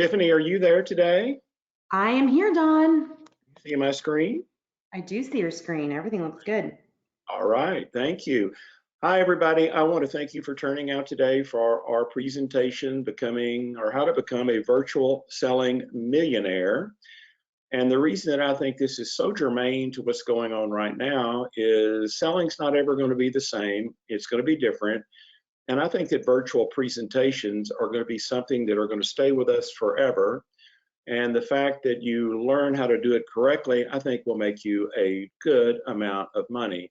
Tiffany, are you there today? I am here, Dawn. See my screen? I do see your screen. Everything looks good. All right, thank you. Hi, everybody. I want to thank you for turning out today for our presentation, How to Become a Virtual Selling Millionaire. And the reason that I think this is so germane to what's going on right now is selling's not ever going to be the same. It's going to be different. And I think that virtual presentations are going to be something that are going to stay with us forever. And the fact that you learn how to do it correctly, I think will make you a good amount of money.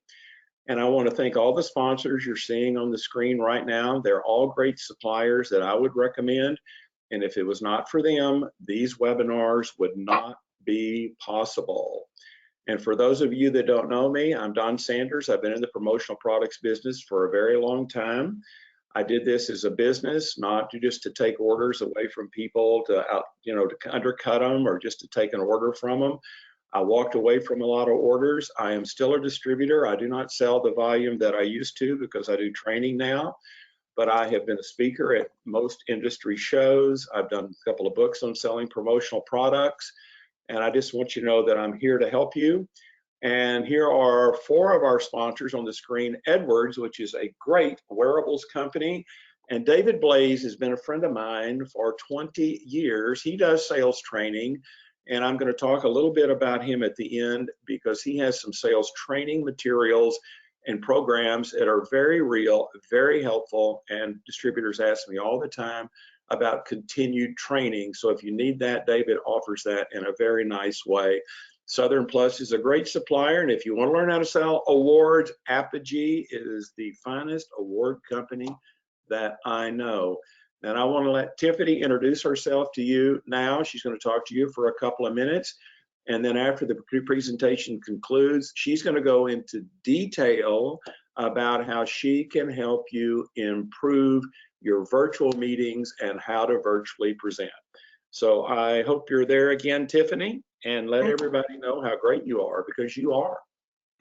And I want to thank all the sponsors you're seeing on the screen right now. They're all great suppliers that I would recommend. And if it was not for them, these webinars would not be possible. And for those of you that don't know me, I'm Don Sanders. I've been in the promotional products business for a very long time. I did this as a business, not just to take orders away from people to undercut them or just to take an order from them. I walked away from a lot of orders. I am still a distributor. I do not sell the volume that I used to because I do training now, but I have been a speaker at most industry shows. I've done a couple of books on selling promotional products, and I just want you to know that I'm here to help you. And here are 4 of our sponsors on the screen. Edwards, which is a great wearables company. And David Blaze has been a friend of mine for 20 years. He does sales training. And I'm going to talk a little bit about him at the end because he has some sales training materials and programs that are very real, very helpful. And distributors ask me all the time about continued training. So if you need that, David offers that in a very nice way. Southern Plus is a great supplier, and if you want to learn how to sell awards, Apogee is the finest award company that I know. And I want to let Tiffany introduce herself to you now. She's going to talk to you for a couple of minutes, and then after the presentation concludes, she's going to go into detail about how she can help you improve your virtual meetings and how to virtually present. So I hope you're there again, Tiffany, and let everybody know how great you are, because you are.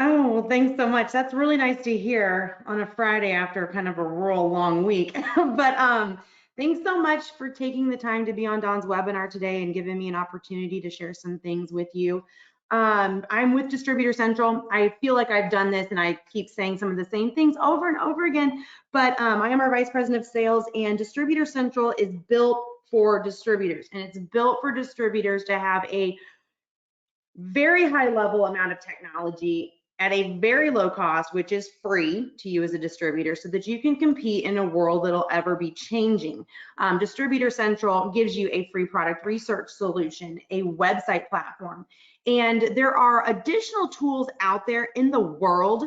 Oh, well, thanks so much. That's really nice to hear on a Friday after kind of a real long week. But thanks so much for taking the time to be on Dawn's webinar today and giving me an opportunity to share some things with you. I'm with Distributor Central. I feel like I've done this and I keep saying some of the same things over and over again, but I am our Vice President of Sales, and Distributor Central is built for distributors, and it's built for distributors to have a very high level amount of technology at a very low cost, which is free to you as a distributor, so that you can compete in a world that'll ever be changing. Distributor Central gives you a free product research solution, a website platform, and there are additional tools out there in the world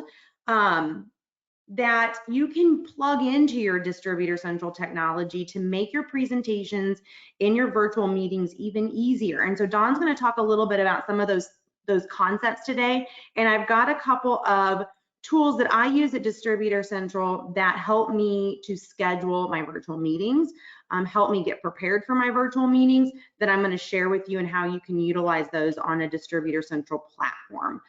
that you can plug into your Distributor Central technology to make your presentations in your virtual meetings even easier. And so Dawn's going to talk a little bit about some of those concepts today. And I've got a couple of tools that I use at Distributor Central that help me to schedule my virtual meetings, help me get prepared for my virtual meetings, that I'm going to share with you, and how you can utilize those on a Distributor Central platform.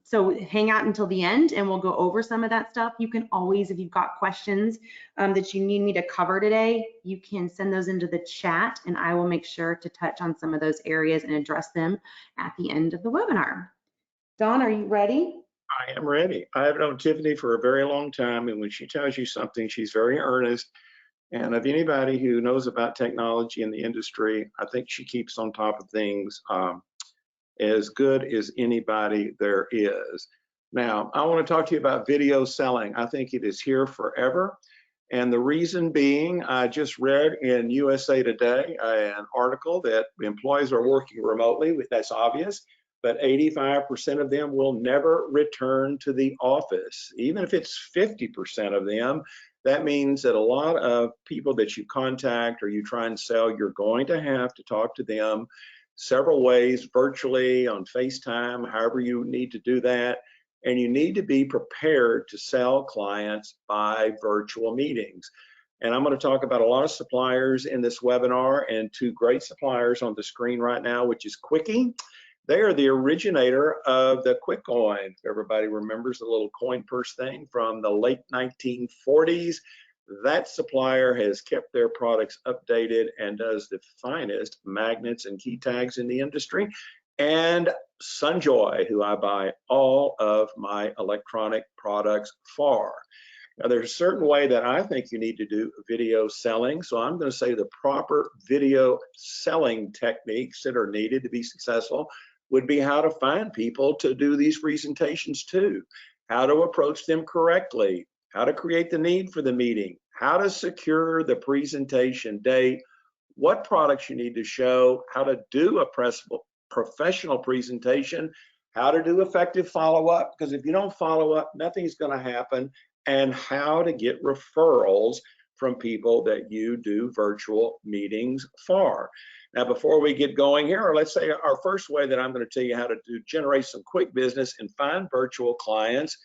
So hang out until the end and we'll go over some of that stuff. You can always, if you've got questions that you need me to cover today, you can send those into the chat and I will make sure to touch on some of those areas and address them at the end of the webinar. Dawn, are you ready? I am ready. I have known Tiffany for a very long time, and when she tells you something, she's very earnest. And of anybody who knows about technology in the industry, I think she keeps on top of things as good as anybody there is. Now, I want to talk to you about video selling. I think it is here forever. And the reason being, I just read in USA Today an article that employees are working remotely. That's obvious, but 85% of them will never return to the office. Even if it's 50% of them, that means that a lot of people that you contact or you try and sell, you're going to have to talk to them several ways, virtually, on FaceTime, however you need to do that. And you need to be prepared to sell clients by virtual meetings. And I'm going to talk about a lot of suppliers in this webinar, and 2 great suppliers on the screen right now, which is Quickie. They are the originator of the quick coin. Everybody remembers the little coin purse thing from the late 1940s. that supplier has kept their products updated and does the finest magnets and key tags in the industry. And Sunjoy, who I buy all of my electronic products for. Now, there's a certain way that I think you need to do video selling. So I'm going to say the proper video selling techniques that are needed to be successful would be how to find people to do these presentations to, how to approach them correctly, how to create the need for the meeting, how to secure the presentation date, what products you need to show, how to do a professional presentation, how to do effective follow-up, because if you don't follow up, nothing's going to happen, and how to get referrals from people that you do virtual meetings for. Now, before we get going here, or let's say our first way that I'm going to tell you how to generate some quick business and find virtual clients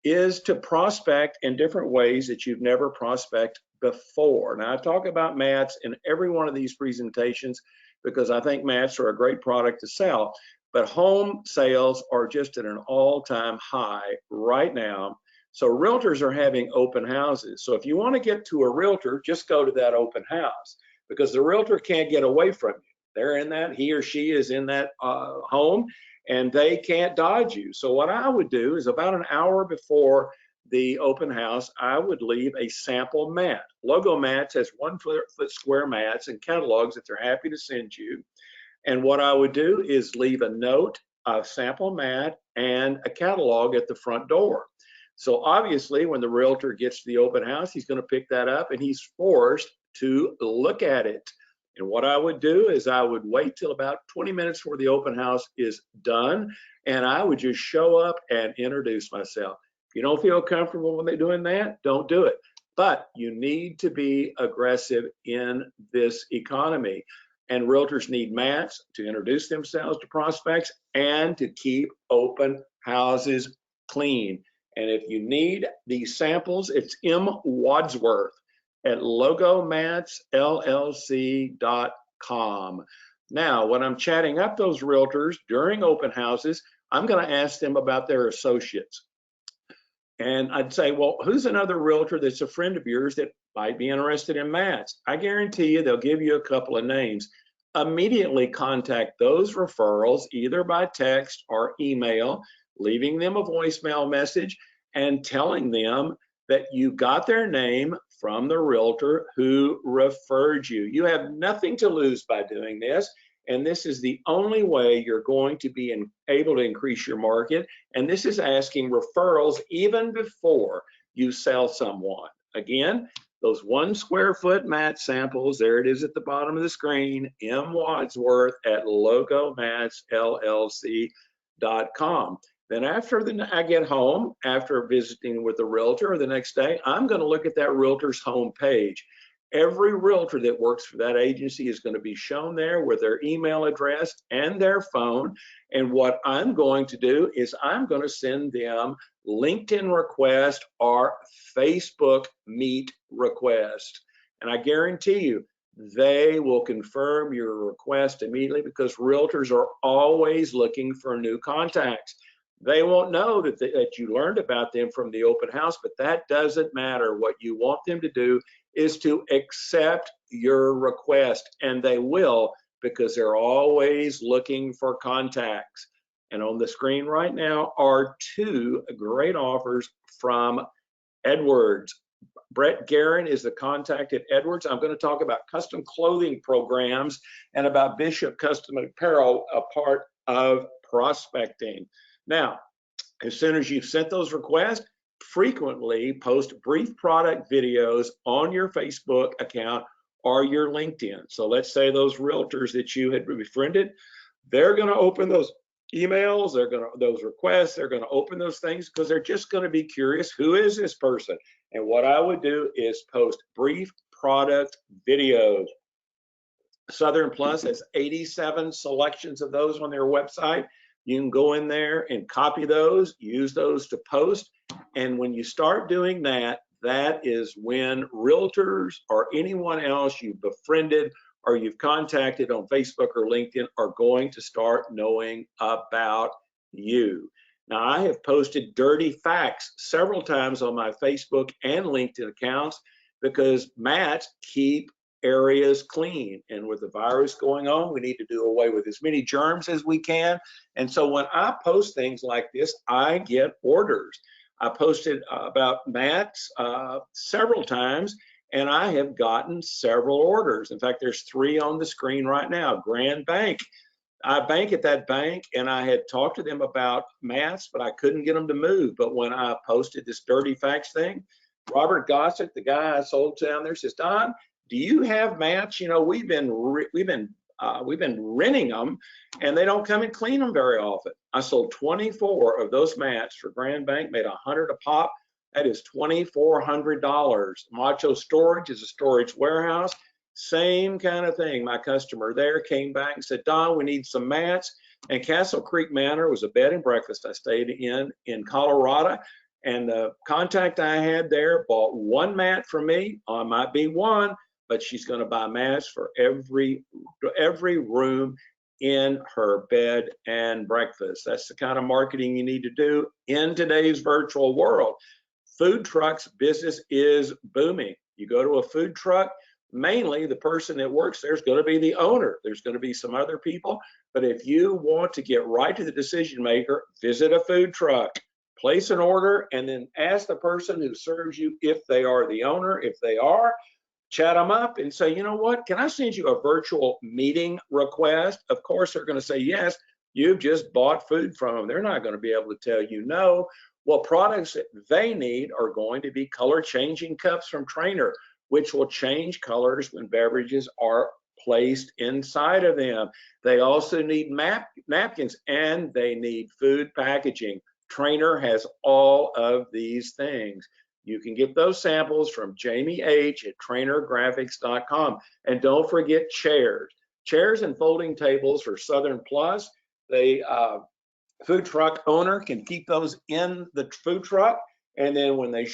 is to prospect in different ways that you've never prospect before. Now, I talk about mats in every one of these presentations because I think mats are a great product to sell, but home sales are just at an all-time high right now. So realtors are having open houses. So if you want to get to a realtor, just go to that open house because the realtor can't get away from you. They're in that, he or she is in that home, and they can't dodge you. So what I would do is about an hour before the open house, I would leave a sample mat. Logo Mats has 1 foot square mats and catalogs that they're happy to send you. And what I would do is leave a note, a sample mat, and a catalog at the front door. So obviously when the realtor gets to the open house, he's going to pick that up and he's forced to look at it. And what I would do is I would wait till about 20 minutes before the open house is done, and I would just show up and introduce myself. If you don't feel comfortable when they're doing that, don't do it. But you need to be aggressive in this economy. And realtors need mats to introduce themselves to prospects and to keep open houses clean. And if you need these samples, it's M. Wadsworth at logomatsllc.com. Now, when I'm chatting up those realtors during open houses, I'm going to ask them about their associates. And I'd say, well, who's another realtor that's a friend of yours that might be interested in mats? I guarantee you they'll give you a couple of names. Immediately contact those referrals either by text or email, leaving them a voicemail message and telling them that you got their name from the realtor who referred you. You have nothing to lose by doing this, and this is the only way you're going to be able to increase your market, and this is asking referrals even before you sell someone. Again, those 1 square foot mat samples, there it is at the bottom of the screen, M. Wadsworth at logomatsllc.com. Then after I get home, after visiting with the realtor the next day, I'm going to look at that realtor's home page. Every realtor that works for that agency is going to be shown there with their email address and their phone. And what I'm going to do is I'm going to send them LinkedIn request or Facebook Meet request. And I guarantee you, they will confirm your request immediately because realtors are always looking for new contacts. They won't know that you learned about them from the open house, but that doesn't matter. What you want them to do is to accept your request, and they will because they're always looking for contacts. And on the screen right now are 2 great offers from Edwards. Brett Guerin is the contact at Edwards. I'm going to talk about custom clothing programs and about Bishop Custom Apparel, a part of prospecting. Now, as soon as you've sent those requests, frequently post brief product videos on your Facebook account or your LinkedIn. So let's say those realtors that you had befriended, they're going to open those emails, those requests, they're going to open those things because they're just going to be curious, who is this person? And what I would do is post brief product videos. Southern Plus has 87 selections of those on their website. You can go in there and copy those, use those to post. And when you start doing that, that is when realtors or anyone else you've befriended or you've contacted on Facebook or LinkedIn are going to start knowing about you. Now, I have posted dirty facts several times on my Facebook and LinkedIn accounts because mats keep areas clean. And with the virus going on, we need to do away with as many germs as we can. And so when I post things like this, I get orders. I posted about mats several times, and I have gotten several orders. In fact, there's 3 on the screen right now. Grand Bank. I bank at that bank, and I had talked to them about mats, but I couldn't get them to move. But when I posted this Dirty Facts thing, Robert Gossett, the guy I sold down there, says, Don, do you have mats? You know, we've been renting them, and they don't come and clean them very often. I sold 24 of those mats for Grand Bank, made $100 a pop. That is $2,400. Macho Storage is a storage warehouse. Same kind of thing. My customer there came back and said, Don, we need some mats. And Castle Creek Manor was a bed and breakfast I stayed in Colorado. And the contact I had there bought 1 mat for me. I might be one, but she's going to buy mats for every room in her bed and breakfast. That's the kind of marketing you need to do in today's virtual world. Food trucks business is booming. You go to a food truck, mainly the person that works there is going to be the owner. There's going to be some other people, but if you want to get right to the decision maker, visit a food truck, place an order, and then ask the person who serves you if they are the owner. If they are, chat them up and say, you know what, can I send you a virtual meeting request? Of course, they're going to say yes. You've just bought food from them. They're not going to be able to tell you no. Well, products that they need are going to be color changing cups from Trainer, which will change colors when beverages are placed inside of them. They also need napkins, and they need food packaging. Trainer has all of these things. You can get those samples from Jamie H at trainergraphics.com. And don't forget chairs. Chairs and folding tables for Southern Plus. They food truck owner can keep those in the food truck, and then when they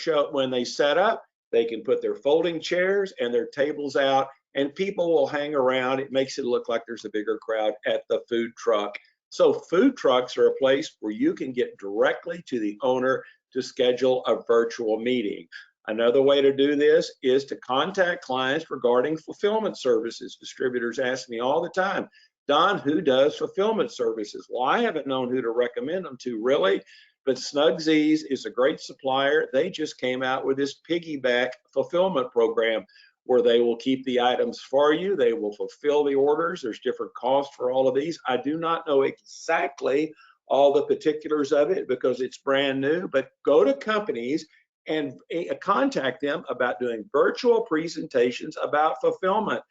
set up, they can put their folding chairs and their tables out, and people will hang around. It makes it look like there's a bigger crowd at the food truck. So food trucks are a place where you can get directly to the owner to schedule a virtual meeting. Another way to do this is to contact clients regarding fulfillment services. Distributors ask me all the time, Don, who does fulfillment services? Well, I haven't known who to recommend them to really, but Snugsies is a great supplier. They just came out with this piggyback fulfillment program where they will keep the items for you. They will fulfill the orders. There's different costs for all of these. I do not know exactly all the particulars of it because it's brand new, but go to companies and contact them about doing virtual presentations about fulfillment.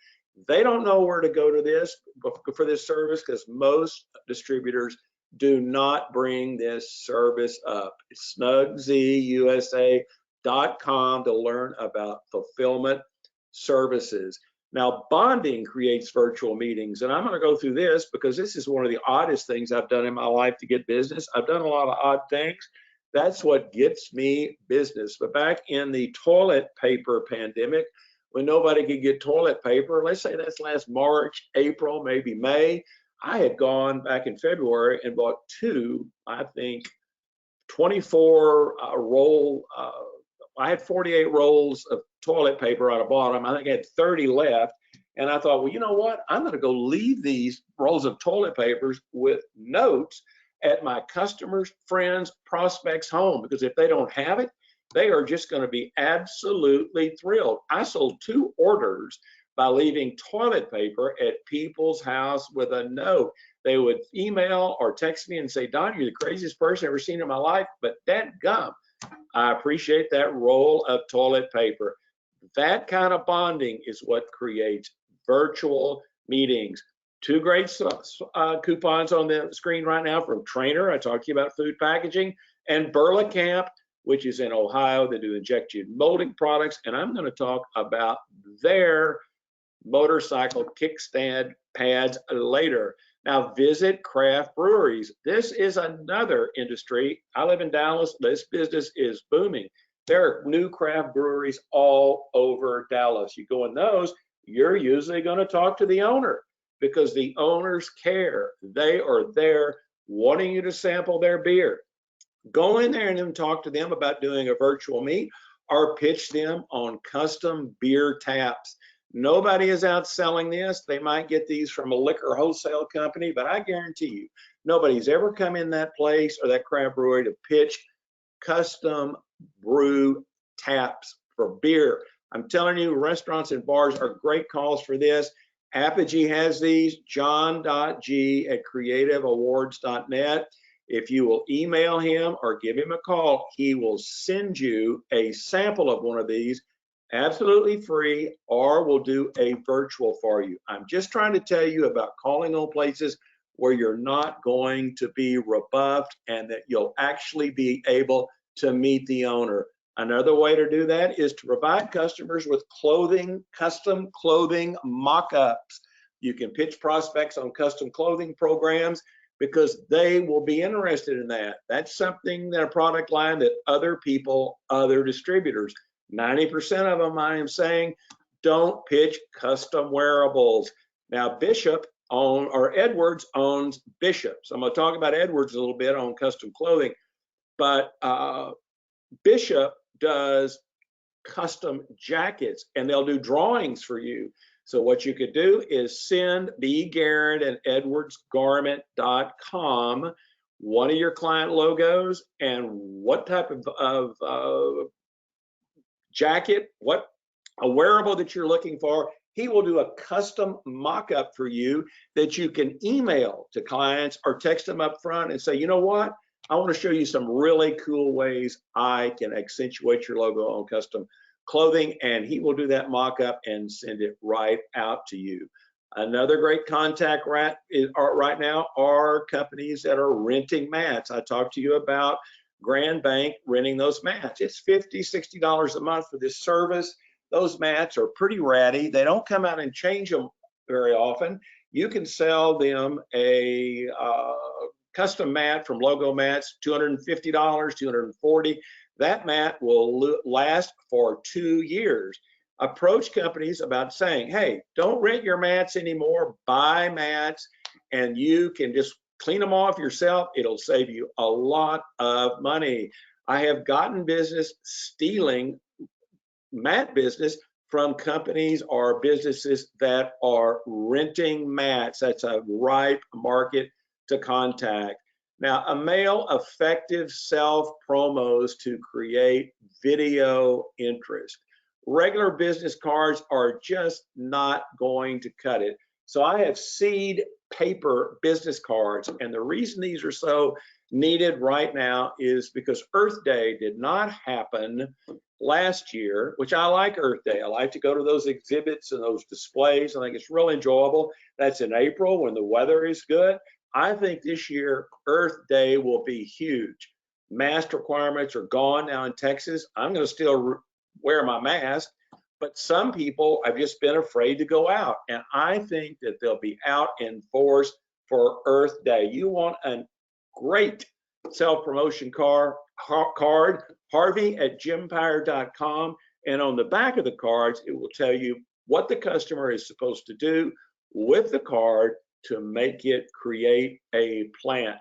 They don't know where to go to this for this service because most distributors do not bring this service up. It's snugsieusa.com to learn about fulfillment services. Now, bonding creates virtual meetings, and I'm going to go through this because this is one of the oddest things I've done in my life to get business. I've done a lot of odd things. That's what gets me business. But back in the toilet paper pandemic, when nobody could get toilet paper, let's say that's last March, April, maybe May, I had gone back in February and bought 24 roll. I had 48 rolls of toilet paper out of bottom. I think I had 30 left. And I thought, well, you know what? I'm going to go leave these rolls of toilet papers with notes at my customers, friends, prospects' home, because if they don't have it, they are just going to be absolutely thrilled. I sold 2 orders by leaving toilet paper at people's house with a note. They would email or text me and say, Don, you're the craziest person I've ever seen in my life, but dadgum, I appreciate that roll of toilet paper. That kind of bonding is what creates virtual meetings. 2 great coupons on the screen right now from Trainer. I talked to you about food packaging, and Burlacamp, which is in Ohio. They do injection molding products, and I'm going to talk about their motorcycle kickstand pads later. Now visit craft breweries. This is another industry. I live in Dallas. This business is booming. There are new craft breweries all over Dallas. You go in those, you're usually going to talk to the owner because the owners care. They are there wanting you to sample their beer. Go in there and then talk to them about doing a virtual meet, or pitch them on custom beer taps. Nobody is out selling this. They might get these from a liquor wholesale company, but I guarantee you, nobody's ever come in that place or that craft brewery to pitch custom brew taps for beer. I'm telling you, restaurants and bars are great calls for this. Apogee has these, john.g@creativeawards.net. If you will email him or give him a call, he will send you a sample of one of these absolutely free, or we'll do a virtual for you. I'm just trying to tell you about calling on places where you're not going to be rebuffed and that you'll actually be able to meet the owner. Another way to do that is to provide customers with clothing, custom clothing mock-ups. You can pitch prospects on custom clothing programs because they will be interested in that. That's something, that a product line that other people, other distributors, 90% of them, I am saying, don't pitch custom wearables. Now, Edwards owns Bishop. So I'm going to talk about Edwards a little bit on custom clothing, but Bishop does custom jackets and they'll do drawings for you. So what you could do is send B. Garrett and edwardsgarment.com one of your client logos and what type of jacket, what a wearable that you're looking for. He will do a custom mock-up for you that you can email to clients or text them up front and say, you know what? I want to show you some really cool ways I can accentuate your logo on custom clothing, and he will do that mock-up and send it right out to you. Another great contact right now are companies that are renting mats. I talked to you about Grand Bank renting those mats. It's $50, $60 a month for this service. Those mats are pretty ratty. They don't come out and change them very often. You can sell them a custom mat from Logo Mats, $250, $240. That mat will last for 2 years. Approach companies about saying, hey, don't rent your mats anymore, buy mats, and you can just clean them off yourself. It'll save you a lot of money. I have gotten business stealing mat business from companies or businesses that are renting mats. That's a ripe market to contact. Now, a mail effective self promos to create video interest. Regular business cards are just not going to cut it. So I have seed paper business cards, and the reason these are so needed right now is because Earth Day did not happen last year, which I like Earth Day. I like to go to those exhibits and those displays. I think it's real enjoyable. That's in April when the weather is good. I think this year Earth Day will be huge. Mask requirements are gone now in Texas. I'm going to still wear my mask, but some people have just been afraid to go out, and I think that they'll be out in force for Earth Day. You want a great self-promotion card, harvey@jimpire.com, and on the back of the cards, it will tell you what the customer is supposed to do with the card to make it create a plant.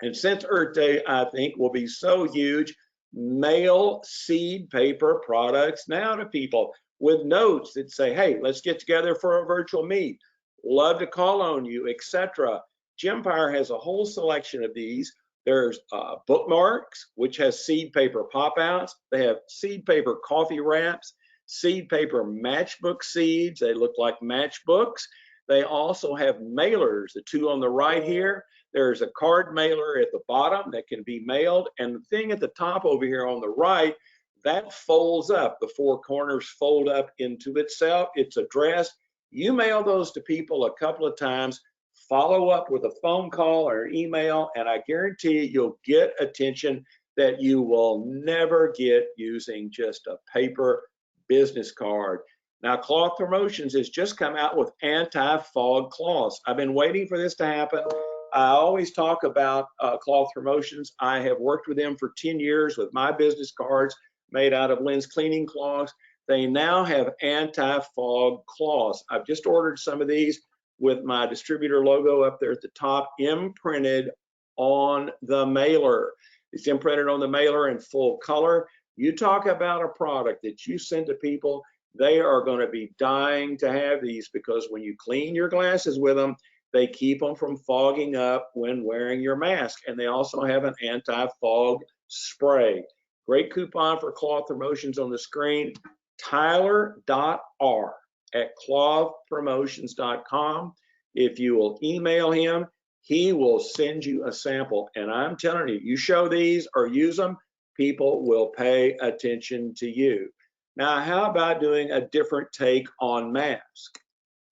And since Earth Day, I think, will be so huge, mail seed paper products now to people with notes that say, hey, let's get together for a virtual meet, love to call on you, etc. Jimpire has a whole selection of these. There's bookmarks, which has seed paper pop-outs. They have seed paper coffee wraps, seed paper matchbook seeds. They look like matchbooks. They also have mailers, the two on the right here. There's a card mailer at the bottom that can be mailed, and the thing at the top over here on the right, that folds up. The four corners fold up into itself. It's addressed. You mail those to people a couple of times, follow up with a phone call or an email, and I guarantee you'll get attention that you will never get using just a paper business card. Now, Cloth Promotions has just come out with anti-fog cloths. I've been waiting for this to happen. I always talk about Cloth Promotions. I have worked with them for 10 years with my business cards made out of Lynn's cleaning cloths. They now have anti-fog cloths. I've just ordered some of these with my distributor logo up there at the top, imprinted on the mailer. It's imprinted on the mailer in full color. You talk about a product that you send to people, they are going to be dying to have these, because when you clean your glasses with them, they keep them from fogging up when wearing your mask. And they also have an anti-fog spray. Great coupon for cloth promotions on the screen. Tyler.R at clothpromotions.com. If you will email him, he will send you a sample. And I'm telling you, you show these or use them, people will pay attention to you. Now, how about doing a different take on masks?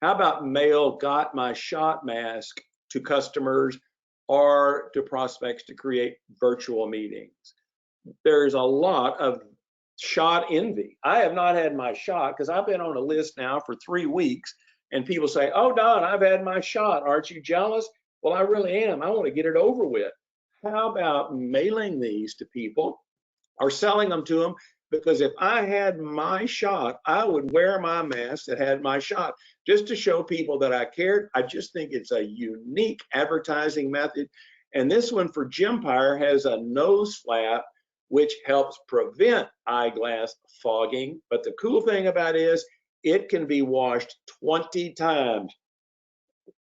How about mail got my shot mask to customers or to prospects to create virtual meetings? There's a lot of shot envy. I have not had my shot because I've been on a list now for 3 weeks, and people say, "Oh, Don, I've had my shot. Aren't you jealous?" Well, I really am. I want to get it over with. How about mailing these to people or selling them to them? Because if I had my shot, I would wear my mask that had my shot, just to show people that I cared. I just think it's a unique advertising method. And this one for Gympire has a nose flap, which helps prevent eyeglass fogging. But the cool thing about it is it can be washed 20 times.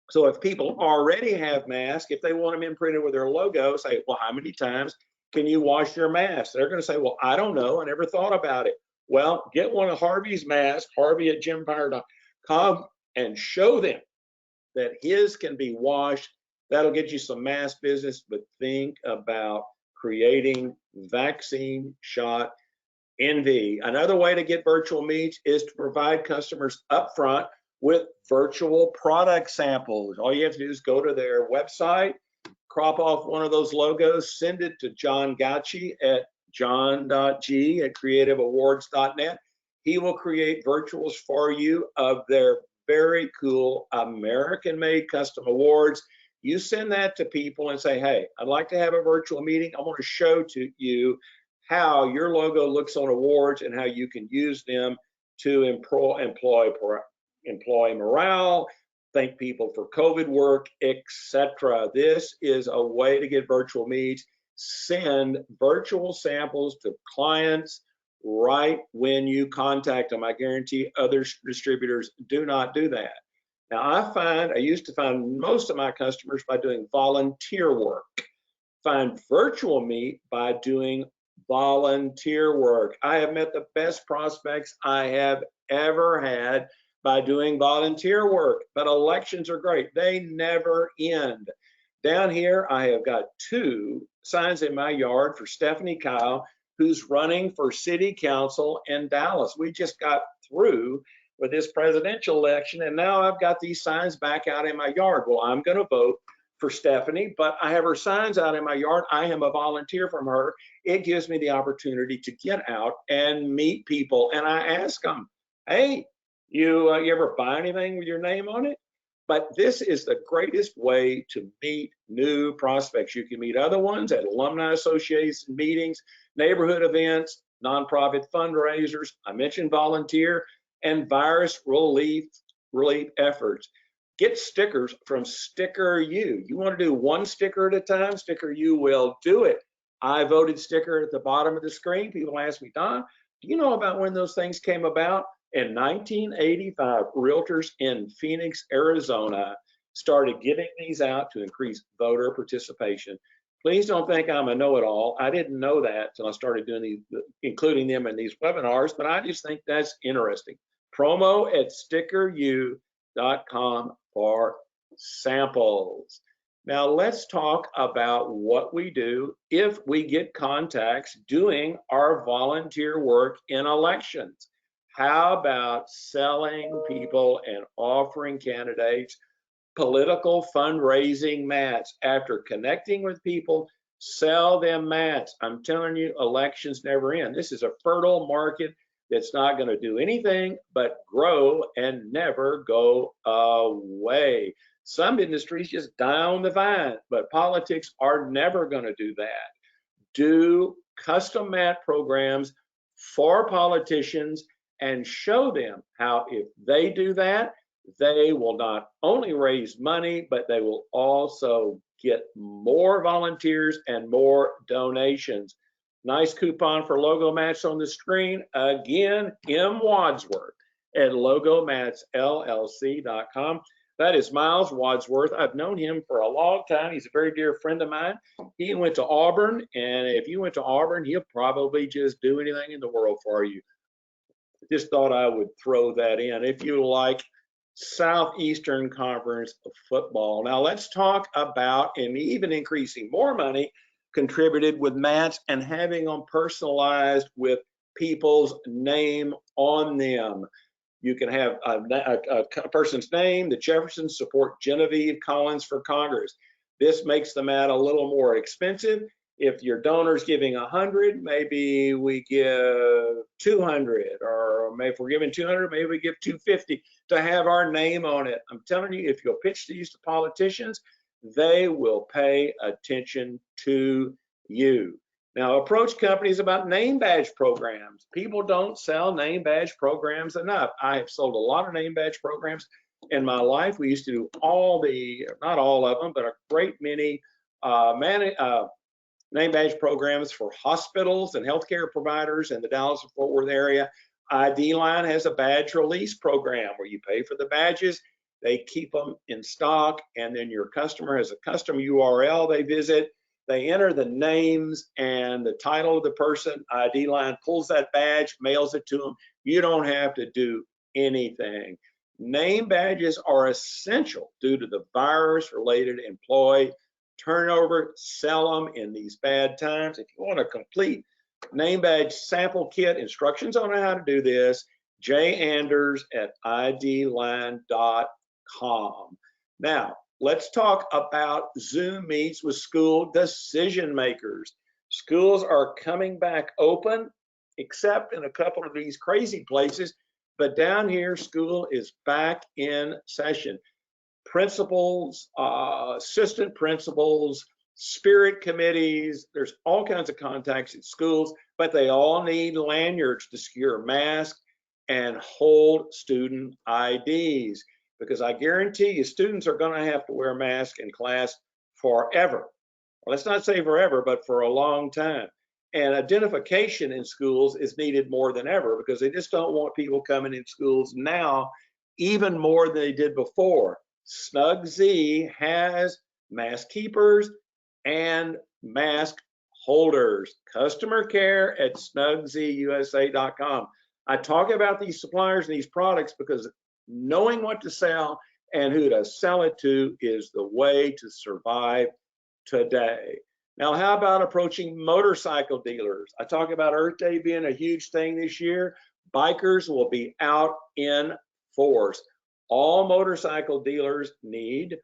So if people already have masks, if they want them imprinted with their logo, say, well, how many times can you wash your mask? They're going to say, well, I don't know. I never thought about it. Well, get one of Harvey's masks, Harvey at gympire.com, and show them that his can be washed. That'll get you some mask business. But think about creating vaccine shot envy. Another way to get virtual meets is to provide customers upfront with virtual product samples. All you have to do is go to their website, crop off one of those logos, send it to John Gacci at john.g@creativeawards.net. He will create virtuals for you of their very cool American-made custom awards. You send that to people and say, hey, I'd like to have a virtual meeting. I want to show to you how your logo looks on awards and how you can use them to employ morale, thank people for COVID work, etc. This is a way to get virtual meets. Send virtual samples to clients right when you contact them. I guarantee other distributors do not do that. Now, I used to find most of my customers by doing volunteer work. Find virtual meet by doing volunteer work. I have met the best prospects I have ever had by doing volunteer work, but elections are great. They never end. Down here, I have got 2 signs in my yard for Stephanie Kyle, who's running for city council in Dallas. We just got through with this presidential election, and now I've got these signs back out in my yard. Well, I'm going to vote for Stephanie, but I have her signs out in my yard. I am a volunteer from her. It gives me the opportunity to get out and meet people, and I ask them, hey, you ever buy anything with your name on it? But this is the greatest way to meet new prospects. You can meet other ones at alumni association meetings, neighborhood events, nonprofit fundraisers. I mentioned volunteer and virus relief efforts. Get stickers from Sticker You. You want to do one sticker at a time? Sticker You will do it. I voted sticker at the bottom of the screen. People ask me, Don, do you know about when those things came about? In 1985, realtors in Phoenix, Arizona started giving these out to increase voter participation. Please don't think I'm a know-it-all. I didn't know that until I started doing these, including them in these webinars, but I just think that's interesting. Promo at stickeryou.com for samples. Now let's talk about what we do if we get contacts doing our volunteer work in elections. How about selling people and offering candidates political fundraising mats? After connecting with people, sell them mats. I'm telling you, elections never end. This is a fertile market that's not going to do anything but grow and never go away. Some industries just die on the vine, but politics are never going to do that. Do custom mat programs for politicians and show them how if they do that, they will not only raise money, but they will also get more volunteers and more donations. Nice coupon for logo match on the screen. Again, M. Wadsworth at logomatchllc.com. That is Miles Wadsworth. I've known him for a long time. He's a very dear friend of mine. He went to Auburn, and if you went to Auburn, he'll probably just do anything in the world for you. Just thought I would throw that in. If you like Southeastern Conference football. Now let's talk about, and even increasing more money contributed with mats and having them personalized with people's name on them. You can have a person's name. The Jeffersons support Genevieve Collins for Congress. This makes the mat a little more expensive. If your donor's giving 100, maybe we give 200, or maybe if we're giving 200, maybe we give 250 to have our name on it. I'm telling you, if you'll pitch these to politicians, they will pay attention to you. Now, approach companies about name badge programs. People don't sell name badge programs enough. I have sold a lot of name badge programs in my life. We used to do not all of them, but a great many name badge programs for hospitals and healthcare providers in the Dallas and Fort Worth area. ID Line has a badge release program where you pay for the badges, they keep them in stock, and then your customer has a custom URL they visit. They enter the names and the title of the person. ID Line pulls that badge, mails it to them. You don't have to do anything. Name badges are essential due to the virus-related employee turnover. Sell them in these bad times. If you want a complete name badge sample kit, instructions on how to do this, janders@idline.com. Now, let's talk about Zoom meets with school decision makers. Schools are coming back open, except in a couple of these crazy places, but down here, school is back in session. Principals, assistant principals, spirit committees, there's all kinds of contacts at schools, but they all need lanyards to secure masks and hold student IDs, because I guarantee you students are going to have to wear masks in class forever. Well, let's not say forever, but for a long time. And identification in schools is needed more than ever, because they just don't want people coming in schools now even more than they did before. Snugz has mask keepers and mask holders. Customer care at snugzusa.com. I talk about these suppliers and these products because knowing what to sell and who to sell it to is the way to survive today. Now, how about approaching motorcycle dealers? I talk about Earth Day being a huge thing this year. Bikers will be out in force. All motorcycle dealers need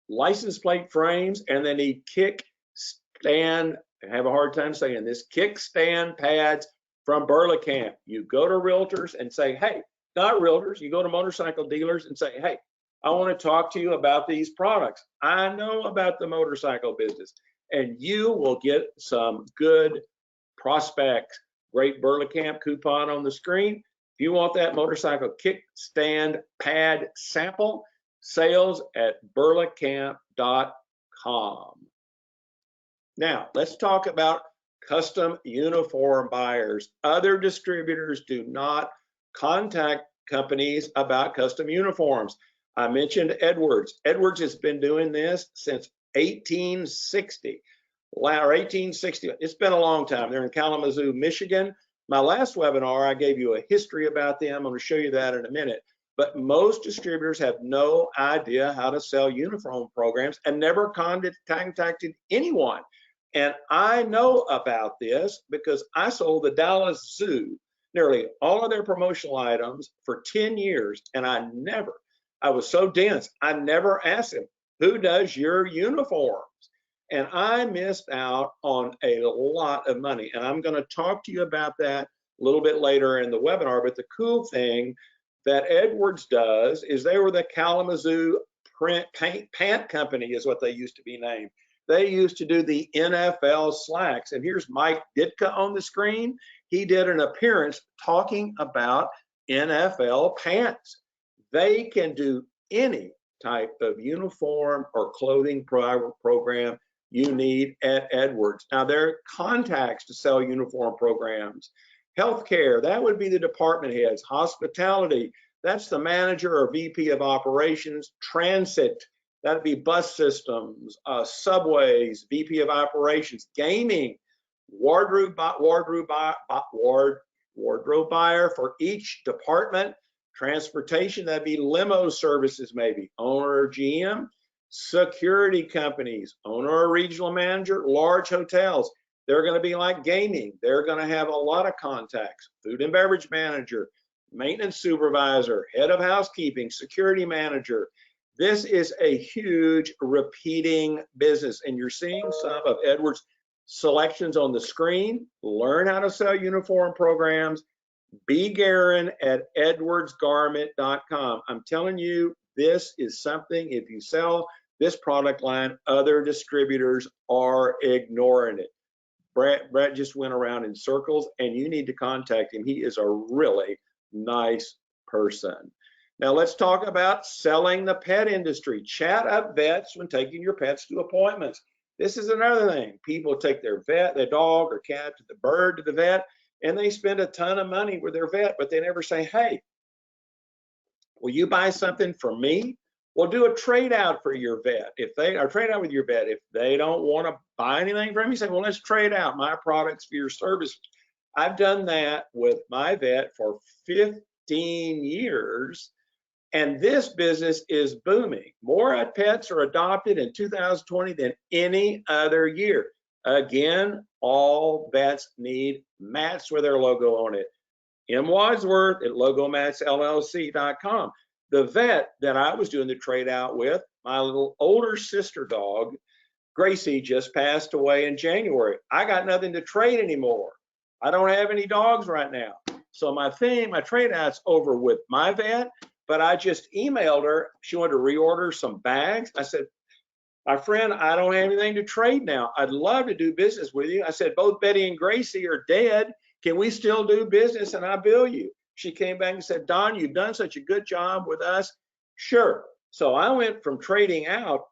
license plate frames, and they need kickstand, I have a hard time saying this, kickstand pads from Burlacamp. You go to realtors and say, hey, not realtors, you go to motorcycle dealers and say, hey, I want to talk to you about these products. I know about the motorcycle business, and you will get some good prospects. Great Burlacamp coupon on the screen. If you want that motorcycle kickstand pad sample, sales at burlacamp.com. Now, let's talk about custom uniform buyers. Other distributors do not contact companies about custom uniforms. I mentioned Edwards. Edwards has been doing this since 1860 or 1860. It's been a long time. They're in Kalamazoo, Michigan. My last webinar, I gave you a history about them. I'm going to show you that in a minute. But most distributors have no idea how to sell uniform programs and never contacted anyone. And I know about this because I sold the Dallas Zoo nearly all of their promotional items for 10 years, and I was so dense, I never asked them, who does your uniforms? And I missed out on a lot of money. And I'm going to talk to you about that a little bit later in the webinar. But the cool thing that Edwards does is they were the Kalamazoo Pant Company is what they used to be named. They used to do the NFL slacks. And here's Mike Ditka on the screen. He did an appearance talking about NFL pants. They can do any type of uniform or clothing program you need at Edwards. Now, there are contacts to sell uniform programs. Healthcare, that would be the department heads. Hospitality, that's the manager or VP of operations. Transit, that'd be bus systems, subways, VP of operations. Gaming, wardrobe buyer for each department. Transportation, that'd be limo services, maybe owner or GM. Security companies, owner or regional manager. Large hotels, they're going to be like gaming. They're going to have a lot of contacts. Food and beverage manager, maintenance supervisor, head of housekeeping, security manager. This is a huge repeating business, and you're seeing some of Edwards' selections on the screen. Learn how to sell uniform programs. Be Garen at edwardsgarment.com. I'm telling you, this is something, if you sell this product line, other distributors are ignoring it. Brett just went around in circles, and you need to contact him. He is a really nice person. Now let's talk about selling the pet industry. Chat up vets when taking your pets to appointments. This is another thing. People take their dog or cat, to the bird, to the vet, and they spend a ton of money with their vet, but they never say, hey, will you buy something from me? We'll do a trade out for your vet. Trade out with your vet. If they don't want to buy anything from you, say, well, let's trade out my products for your services. I've done that with my vet for 15 years, and this business is booming. More pets are adopted in 2020 than any other year. Again, all vets need mats with their logo on it. M. Wadsworth at logomatsllc.com. The vet that I was doing the trade out with, my little older sister dog, Gracie, just passed away in January. I got nothing to trade anymore. I don't have any dogs right now. So my trade out's over with my vet, but I just emailed her. She wanted to reorder some bags. I said, my friend, I don't have anything to trade now. I'd love to do business with you. I said, both Betty and Gracie are dead. Can we still do business and I bill you? She came back and said, Don, you've done such a good job with us. Sure. So I went from trading out,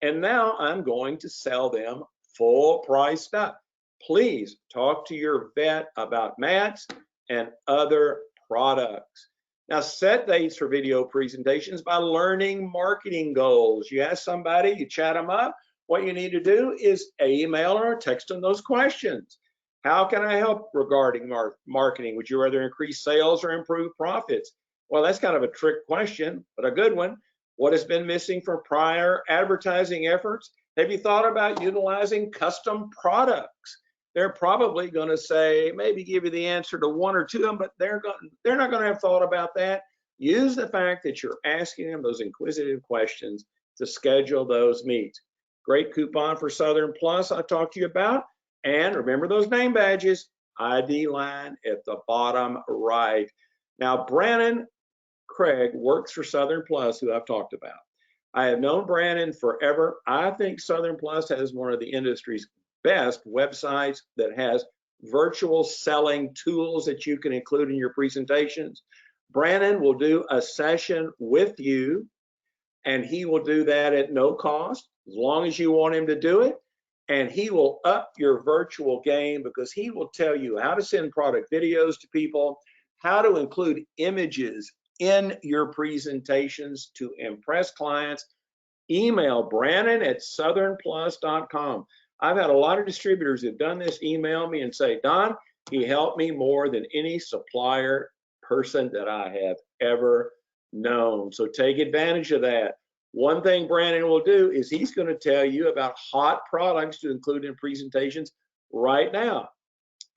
and now I'm going to sell them full price stuff. Please talk to your vet about mats and other products. Now, set dates for video presentations by learning marketing goals. You ask somebody, you chat them up. What you need to do is email or text them those questions. How can I help regarding marketing? Would you rather increase sales or improve profits? Well, that's kind of a trick question, but a good one. What has been missing from prior advertising efforts? Have you thought about utilizing custom products? They're probably going to say, maybe give you the answer to one or two of them, but they're not going to have thought about that. Use the fact that you're asking them those inquisitive questions to schedule those meets. Great coupon for Southern Plus I talked to you about. And remember those name badges, ID line at the bottom right. Now, Brandon Craig works for Southern Plus, who I've talked about. I have known Brandon forever. I think Southern Plus has one of the industry's best websites that has virtual selling tools that you can include in your presentations. Brandon will do a session with you, and he will do that at no cost, as long as you want him to do it. And he will up your virtual game, because he will tell you how to send product videos to people, how to include images in your presentations to impress clients. Email Brandon at southernplus.com. I've had a lot of distributors who've done this email me and say, Don, he helped me more than any supplier person that I have ever known. So take advantage of that. One thing Brandon will do is he's going to tell you about hot products to include in presentations right now.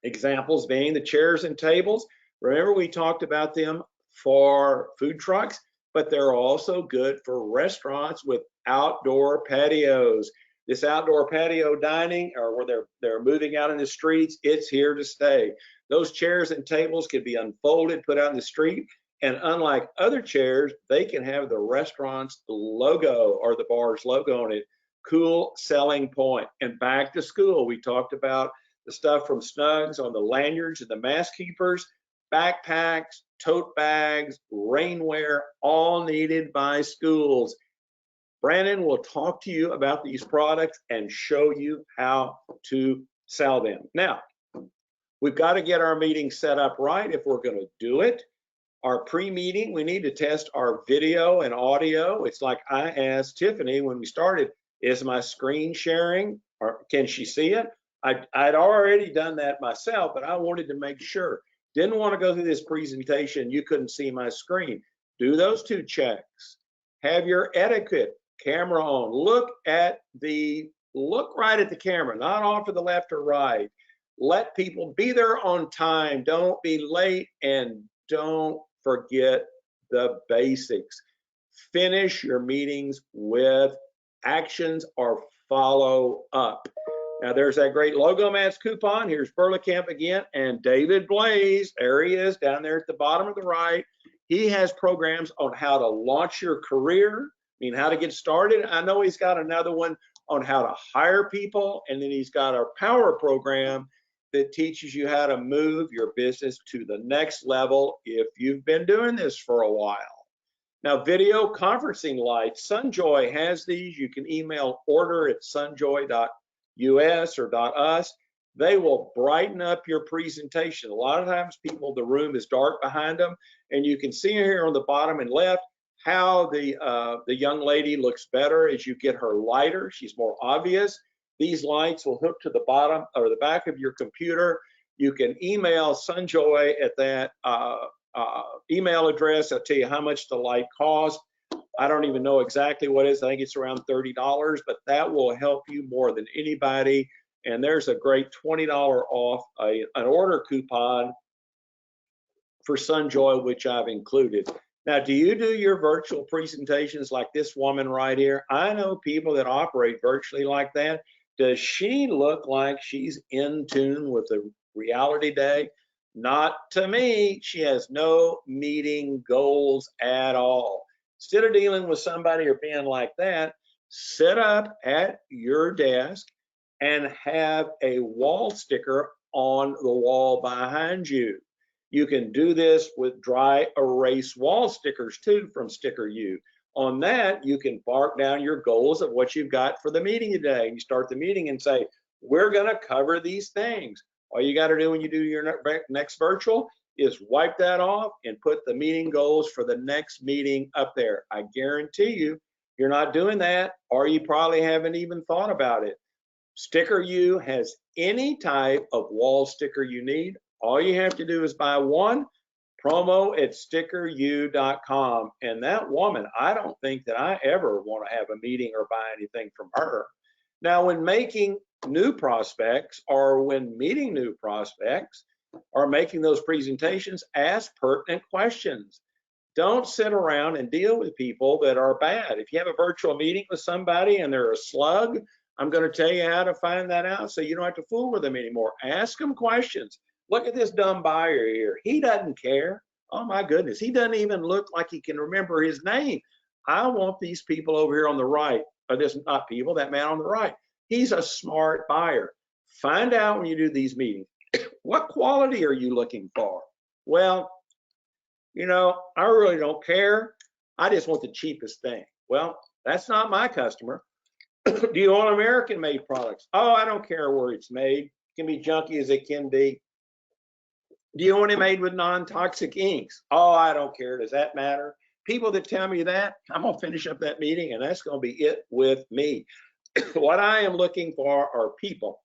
Examples being the chairs and tables. Remember, we talked about them for food trucks, but they're also good for restaurants with outdoor patios. This outdoor patio dining, or where they're moving out in the streets, it's here to stay. Those chairs and tables can be unfolded, put out in the street. And unlike other chairs, they can have the restaurant's logo or the bar's logo on it. Cool selling point. And back to school, we talked about the stuff from Snugs on the lanyards and the mask keepers, backpacks, tote bags, rainwear, all needed by schools. Brandon will talk to you about these products and show you how to sell them. Now, we've got to get our meeting set up right if we're going to do it. Our pre-meeting, we need to test our video and audio. It's like I asked Tiffany when we started, is my screen sharing or can she see it? I'd already done that myself, but I wanted to make sure. Didn't want to go through this presentation, you couldn't see my screen. Do those 2 checks. Have your etiquette camera on. Look right at the camera, not off to the left or right. Let people be there on time. Don't be late, and don't forget the basics. Finish your meetings with actions or follow up. Now there's that great Logo Mats coupon. Here's Burlacamp again, and David Blaze, there he is down there at the bottom of the right. He has programs on how to launch your career, how to get started. I know he's got another one on how to hire people, and then he's got our power program that teaches you how to move your business to the next level if you've been doing this for a while. Now, video conferencing lights, Sunjoy has these. You can email order@sunjoy.us or .us. They will brighten up your presentation. A lot of times the room is dark behind them, and you can see here on the bottom and left how the young lady looks better as you get her lighter. She's more obvious. These lights will hook to the bottom or the back of your computer. You can email Sunjoy at that email address. I'll tell you how much the light costs. I don't even know exactly what it is. I think it's around $30, but that will help you more than anybody. And there's a great $20 off an order coupon for Sunjoy, which I've included. Now, do you do your virtual presentations like this woman right here? I know people that operate virtually like that. Does she look like she's in tune with the reality day? Not to me. She has no meeting goals at all. Instead of dealing with somebody or being like that, sit up at your desk and have a wall sticker on the wall behind you. You can do this with dry erase wall stickers too from Sticker U. On that, you can mark down your goals of what you've got for the meeting today. You start the meeting and say, we're going to cover these things. All you got to do when you do your next virtual is wipe that off and put the meeting goals for the next meeting up there. I guarantee you, you're not doing that, or you probably haven't even thought about it. Sticker U has any type of wall sticker you need. All you have to do is buy one, promo@stickeru.com. And that woman, I don't think that I ever want to have a meeting or buy anything from her. Now, when making new prospects or when meeting new prospects or making those presentations, ask pertinent questions. Don't sit around and deal with people that are bad. If you have a virtual meeting with somebody and they're a slug, I'm going to tell you how to find that out so you don't have to fool with them anymore. Ask them questions. Look at this dumb buyer here. He doesn't care. Oh my goodness. He doesn't even look like he can remember his name. I want these people over here on the right, or this, not people, that man on the right. He's a smart buyer. Find out when you do these meetings, what quality are you looking for? Well, I really don't care. I just want the cheapest thing. Well, that's not my customer. Do you want American-made products? Oh, I don't care where it's made. It can be junky as it can be. Do you want it made with non-toxic inks? Oh, I don't care. Does that matter? People that tell me that, I'm going to finish up that meeting, and that's going to be it with me. What I am looking for are people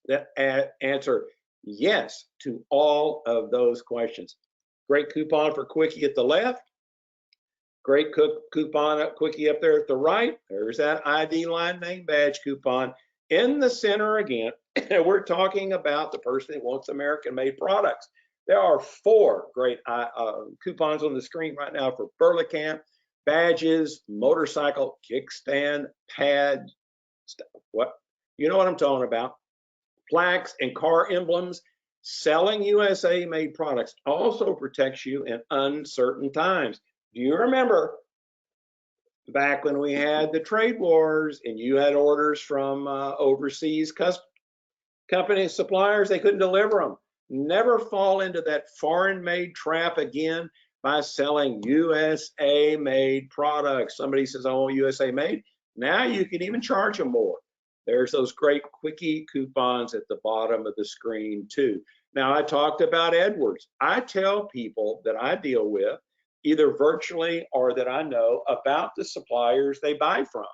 that answer yes to all of those questions. Great coupon for Quickie at the left. Great coupon Quickie up there at the right. There's that ID line name badge coupon in the center again. We're talking about the person that wants American-made products. There are 4 great coupons on the screen right now for Burlacamp, badges, motorcycle, kickstand, pad, what you know what I'm talking about, plaques and car emblems. Selling USA-made products also protects you in uncertain times. Do you remember back when we had the trade wars and you had orders from overseas companies, suppliers, they couldn't deliver them? Never fall into that foreign-made trap again. by selling USA made products. Somebody says, oh, USA made. Now you can even charge them more. There's those great quickie coupons at the bottom of the screen too. Now I talked about Edwards. I tell people that I deal with, either virtually or that I know, about the suppliers they buy from.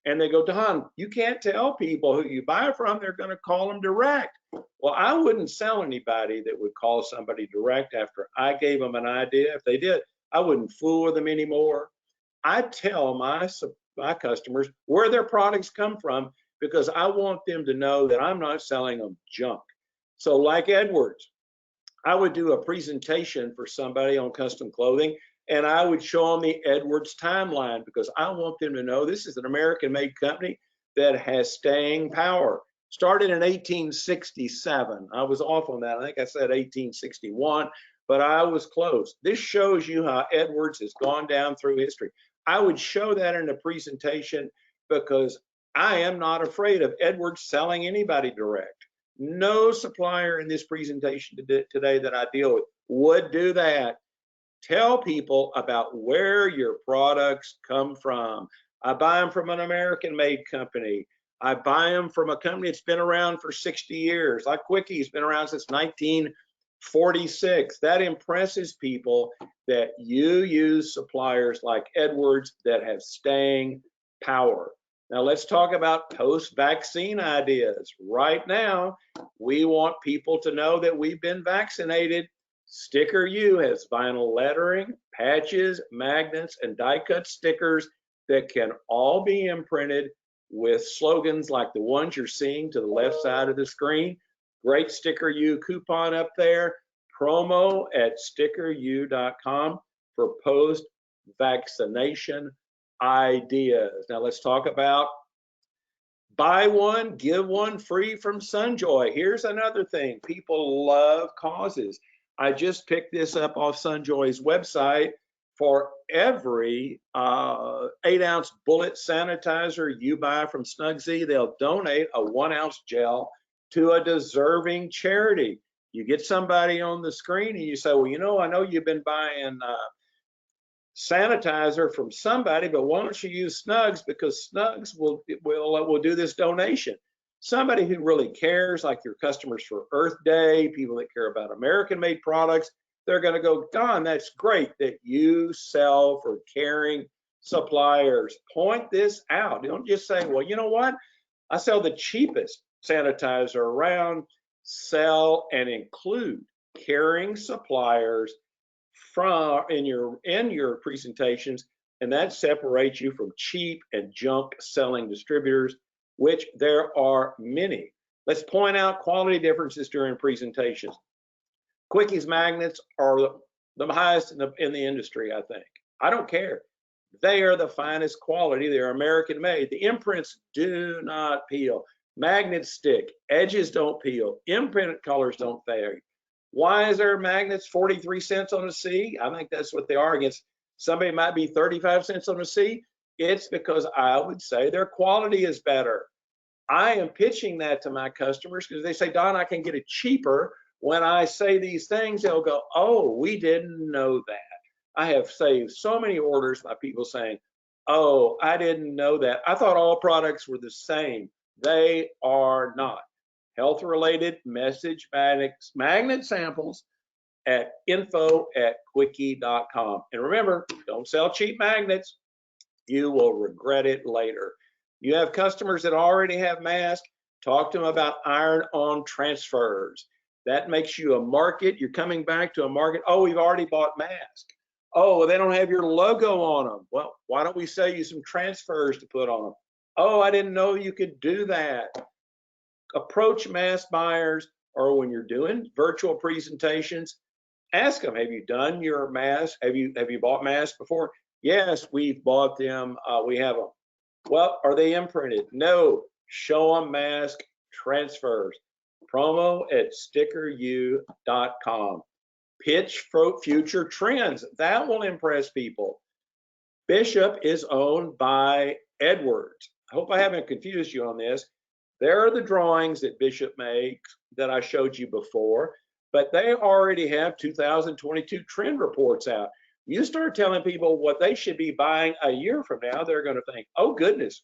And they go, Don, you can't tell people who you buy from, they're going to call them direct. Well, I wouldn't sell anybody that would call somebody direct after I gave them an idea. If they did, I wouldn't fool with them anymore. I tell my customers where their products come from, because I want them to know that I'm not selling them junk. So like Edwards, I would do a presentation for somebody on custom clothing, and I would show them the Edwards timeline, because I want them to know this is an American-made company that has staying power. Started in 1867. I was off on that. I think I said 1861, but I was close. This shows you how Edwards has gone down through history. I would show that in a presentation because I am not afraid of Edwards selling anybody direct. No supplier in this presentation today that I deal with would do that. Tell people about where your products come from. I buy them from an American-made company. I buy them from a company that's been around for 60 years. Like Quickie's been around since 1946. That impresses people that you use suppliers like Edwards that have staying power. Now let's talk about post-vaccine ideas. Right now, we want people to know that we've been vaccinated. Sticker U has vinyl lettering, patches, magnets, and die-cut stickers that can all be imprinted with slogans like the ones you're seeing to the left side of the screen. Great Sticker U coupon up there. Promo at stickeru.com for post-vaccination ideas. Now let's talk about buy one, give one free from Sunjoy. Here's another thing. People love causes. I just picked this up off Sunjoy's website. For every 8-ounce bullet sanitizer you buy from Snugsy, they'll donate a 1-ounce gel to a deserving charity. You get somebody on the screen and you say, well, you know, I know you've been buying sanitizer from somebody, but why don't you use Snugs, because Snugs will do this donation. Somebody who really cares, like your customers for Earth Day, people that care about American-made products, they're going to go, Don, that's great that you sell for caring suppliers. Point this out. Don't just say, well, you know what? I sell the cheapest sanitizer around. Sell and include caring suppliers from in your presentations, and that separates you from cheap and junk selling distributors, which there are many. Let's point out quality differences during presentations. Quickie's magnets are the highest in the industry, I think. I don't care. They are the finest quality. They're American made. The imprints do not peel. Magnets stick. Edges don't peel. Imprint colors don't vary. Why is their magnets 43 cents on a C? I think that's what they are against somebody might be 35 cents on a C. It's because I would say their quality is better. I am pitching that to my customers because they say, Don, I can get it cheaper. When I say these things, they'll go, oh, we didn't know that. I have saved so many orders by people saying, oh, I didn't know that. I thought all products were the same. They are not. Health-related message magnet samples at info@quickie.com. And remember, don't sell cheap magnets. You will regret it later. You have customers that already have masks. Talk to them about iron-on transfers. That makes you a market. You're coming back to a market. Oh, we've already bought masks. Oh, well, they don't have your logo on them. Well, why don't we sell you some transfers to put on them? Oh, I didn't know you could do that. Approach mask buyers, or when you're doing virtual presentations, ask them, have you done your mask? Have you bought masks before? Yes, we've bought them. We have them. Well, are they imprinted? No. Show them mask transfers. Promo at stickeru.com. Pitch for future trends. That will impress people. Bishop is owned by Edwards. I hope I haven't confused you on this. There are the drawings that Bishop makes that I showed you before, but they already have 2022 trend reports out. You start telling people what they should be buying a year from now, they're going to think, oh goodness,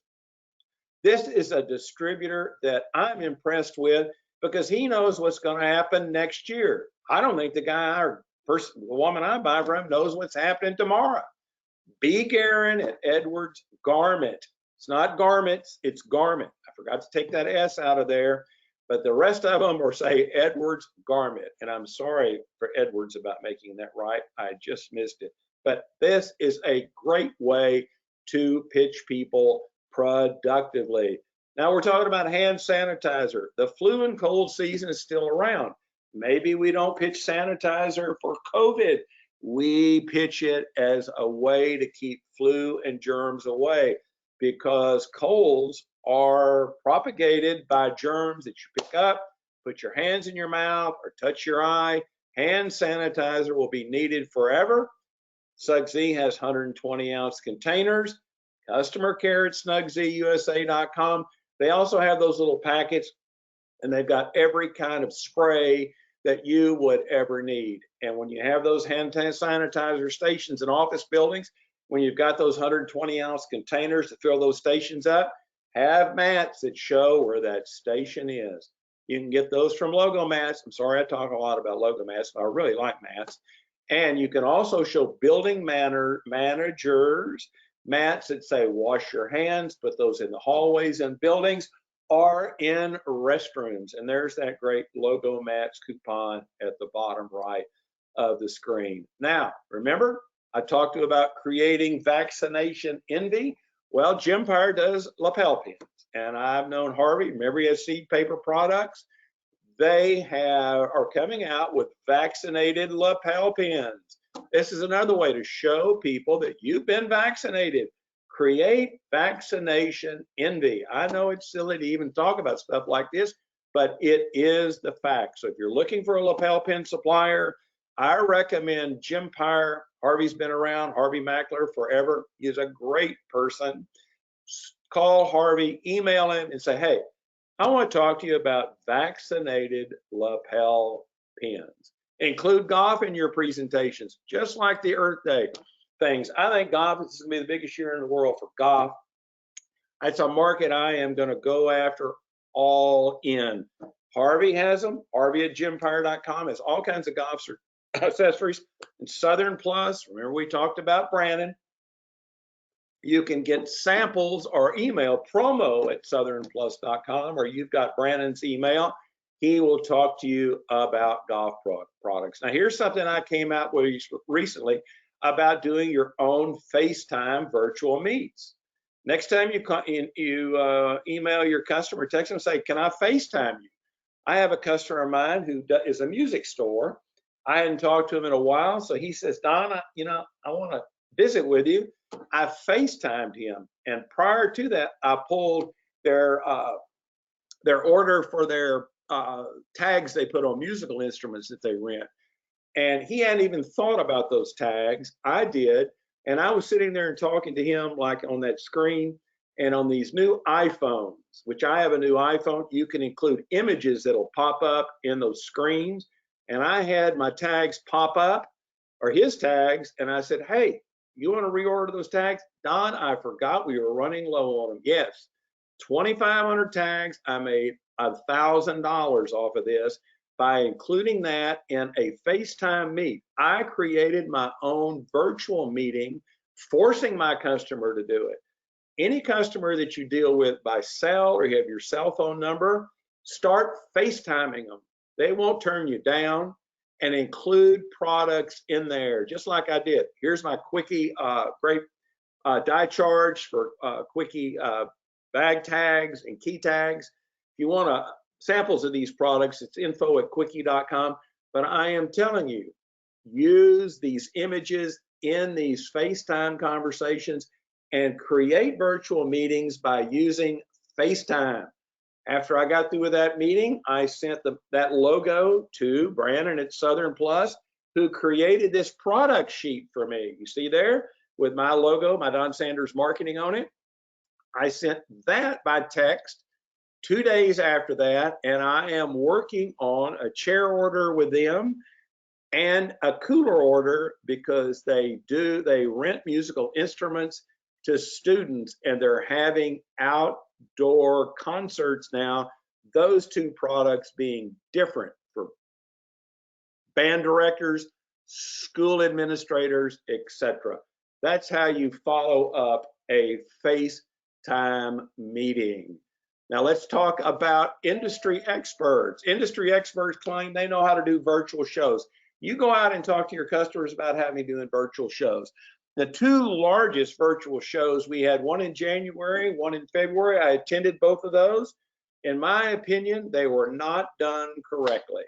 this is a distributor that I'm impressed with because he knows what's going to happen next year. I don't think the guy or person, the woman I buy from knows what's happening tomorrow. B. Guerin at Edwards Garment. It's not garments, it's garment. I forgot to take that S out of there, but the rest of them are say Edwards Garment. And I'm sorry for Edwards about making that right. I just missed it. But this is a great way to pitch people productively. Now we're talking about hand sanitizer. The flu and cold season is still around. Maybe we don't pitch sanitizer for COVID. We pitch it as a way to keep flu and germs away because colds are propagated by germs that you pick up, put your hands in your mouth or touch your eye. Hand sanitizer will be needed forever. Snug Z has 120-ounce containers. Customer care at snugzusa.com. They also have those little packets, and they've got every kind of spray that you would ever need. And when you have those hand sanitizer stations in office buildings, when you've got those 120-ounce containers to fill those stations up, have mats that show where that station is. You can get those from Logo Mats. I'm sorry I talk a lot about Logo Mats, but I really like mats. And you can also show building managers mats that say wash your hands, put those in the hallways and buildings or in restrooms. And there's that great Logo Mats coupon at the bottom right of the screen. Now, remember, I talked to you about creating vaccination envy. Well, Empire does lapel pins, and I've known Harvey. Remember, he has seed paper products. They are coming out with vaccinated lapel pins. This is another way to show people that you've been vaccinated. Create vaccination envy. I know it's silly to even talk about stuff like this, but it is the fact. So if you're looking for a lapel pin supplier, I recommend Empire. Harvey's been around, Harvey Mackler, forever. He's a great person. Call Harvey, email him, and say, hey, I want to talk to you about vaccinated lapel pins. Include golf in your presentations, just like the Earth Day things. I think golf is going to be the biggest year in the world for golf. It's a market I am going to go after all in. Harvey has them. Harvey at Empire.com has all kinds of golf accessories. And Southern Plus, remember we talked about Brandon. You can get samples or email promo at southernplus.com, or you've got Brandon's email. He will talk to you about golf products. Now, here's something I came out with recently about doing your own FaceTime virtual meets. Next time you email your customer, text them, say, can I FaceTime you? I have a customer of mine who is a music store. I hadn't talked to him in a while, so he says, Don, I want to visit with you. I FaceTimed him, and prior to that, I pulled their order for their tags they put on musical instruments that they rent. And he hadn't even thought about those tags. I did, and I was sitting there and talking to him like on that screen. And on these new iPhones, which I have a new iPhone, you can include images that'll pop up in those screens. And I had my tags pop up, or his tags, and I said, hey, you want to reorder those tags? Don, I forgot we were running low on them. Yes, 2,500 tags. I made $1,000 off of this by including that in a FaceTime meet. I created my own virtual meeting, forcing my customer to do it. Any customer that you deal with by cell or you have your cell phone number, start FaceTiming them. They won't turn you down, and include products in there, just like I did. Here's my quickie, great die charge for quickie bag tags and key tags. If you want samples of these products, it's info@quickie.com. But I am telling you, use these images in these FaceTime conversations and create virtual meetings by using FaceTime. After I got through with that meeting, I sent that logo to Brandon at Southern Plus, who created this product sheet for me. You see there with my logo, my Don Sanders marketing on it. I sent that by text 2 days after that, and I am working on a chair order with them and a cooler order because they rent musical instruments to students, and they're having outdoor concerts now. Those two products being different for band directors, school administrators, etc. That's how you follow up a FaceTime meeting. Now let's talk about industry experts. Industry experts claim they know how to do virtual shows. You go out and talk to your customers about how to do virtual shows. The two largest virtual shows, we had one in January, one in February. I attended both of those. In my opinion, they were not done correctly.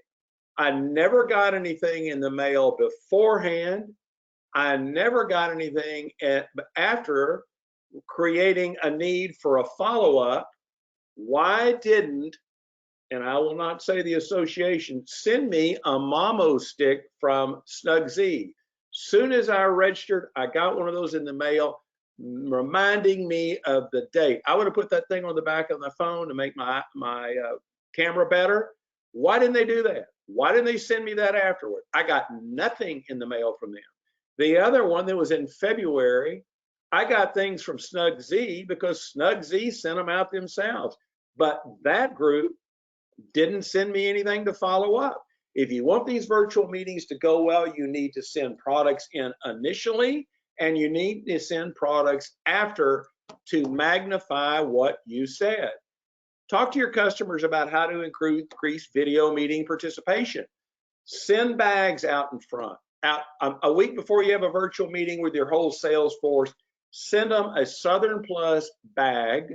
I never got anything in the mail beforehand. I never got anything after, creating a need for a follow-up. Why didn't, and I will not say the association, send me a Mamo stick from Snugz? Soon as I registered, I got one of those in the mail, reminding me of the date. I would have put that thing on the back of my phone to make my camera better. Why didn't they do that? Why didn't they send me that afterward? I got nothing in the mail from them. The other one that was in February, I got things from Snugz because Snugz sent them out themselves. But that group didn't send me anything to follow up. If you want these virtual meetings to go well, you need to send products in initially, and you need to send products after to magnify what you said. Talk to your customers about how to increase video meeting participation. Send bags out in front. A week before you have a virtual meeting with your whole sales force, send them a Southern Plus bag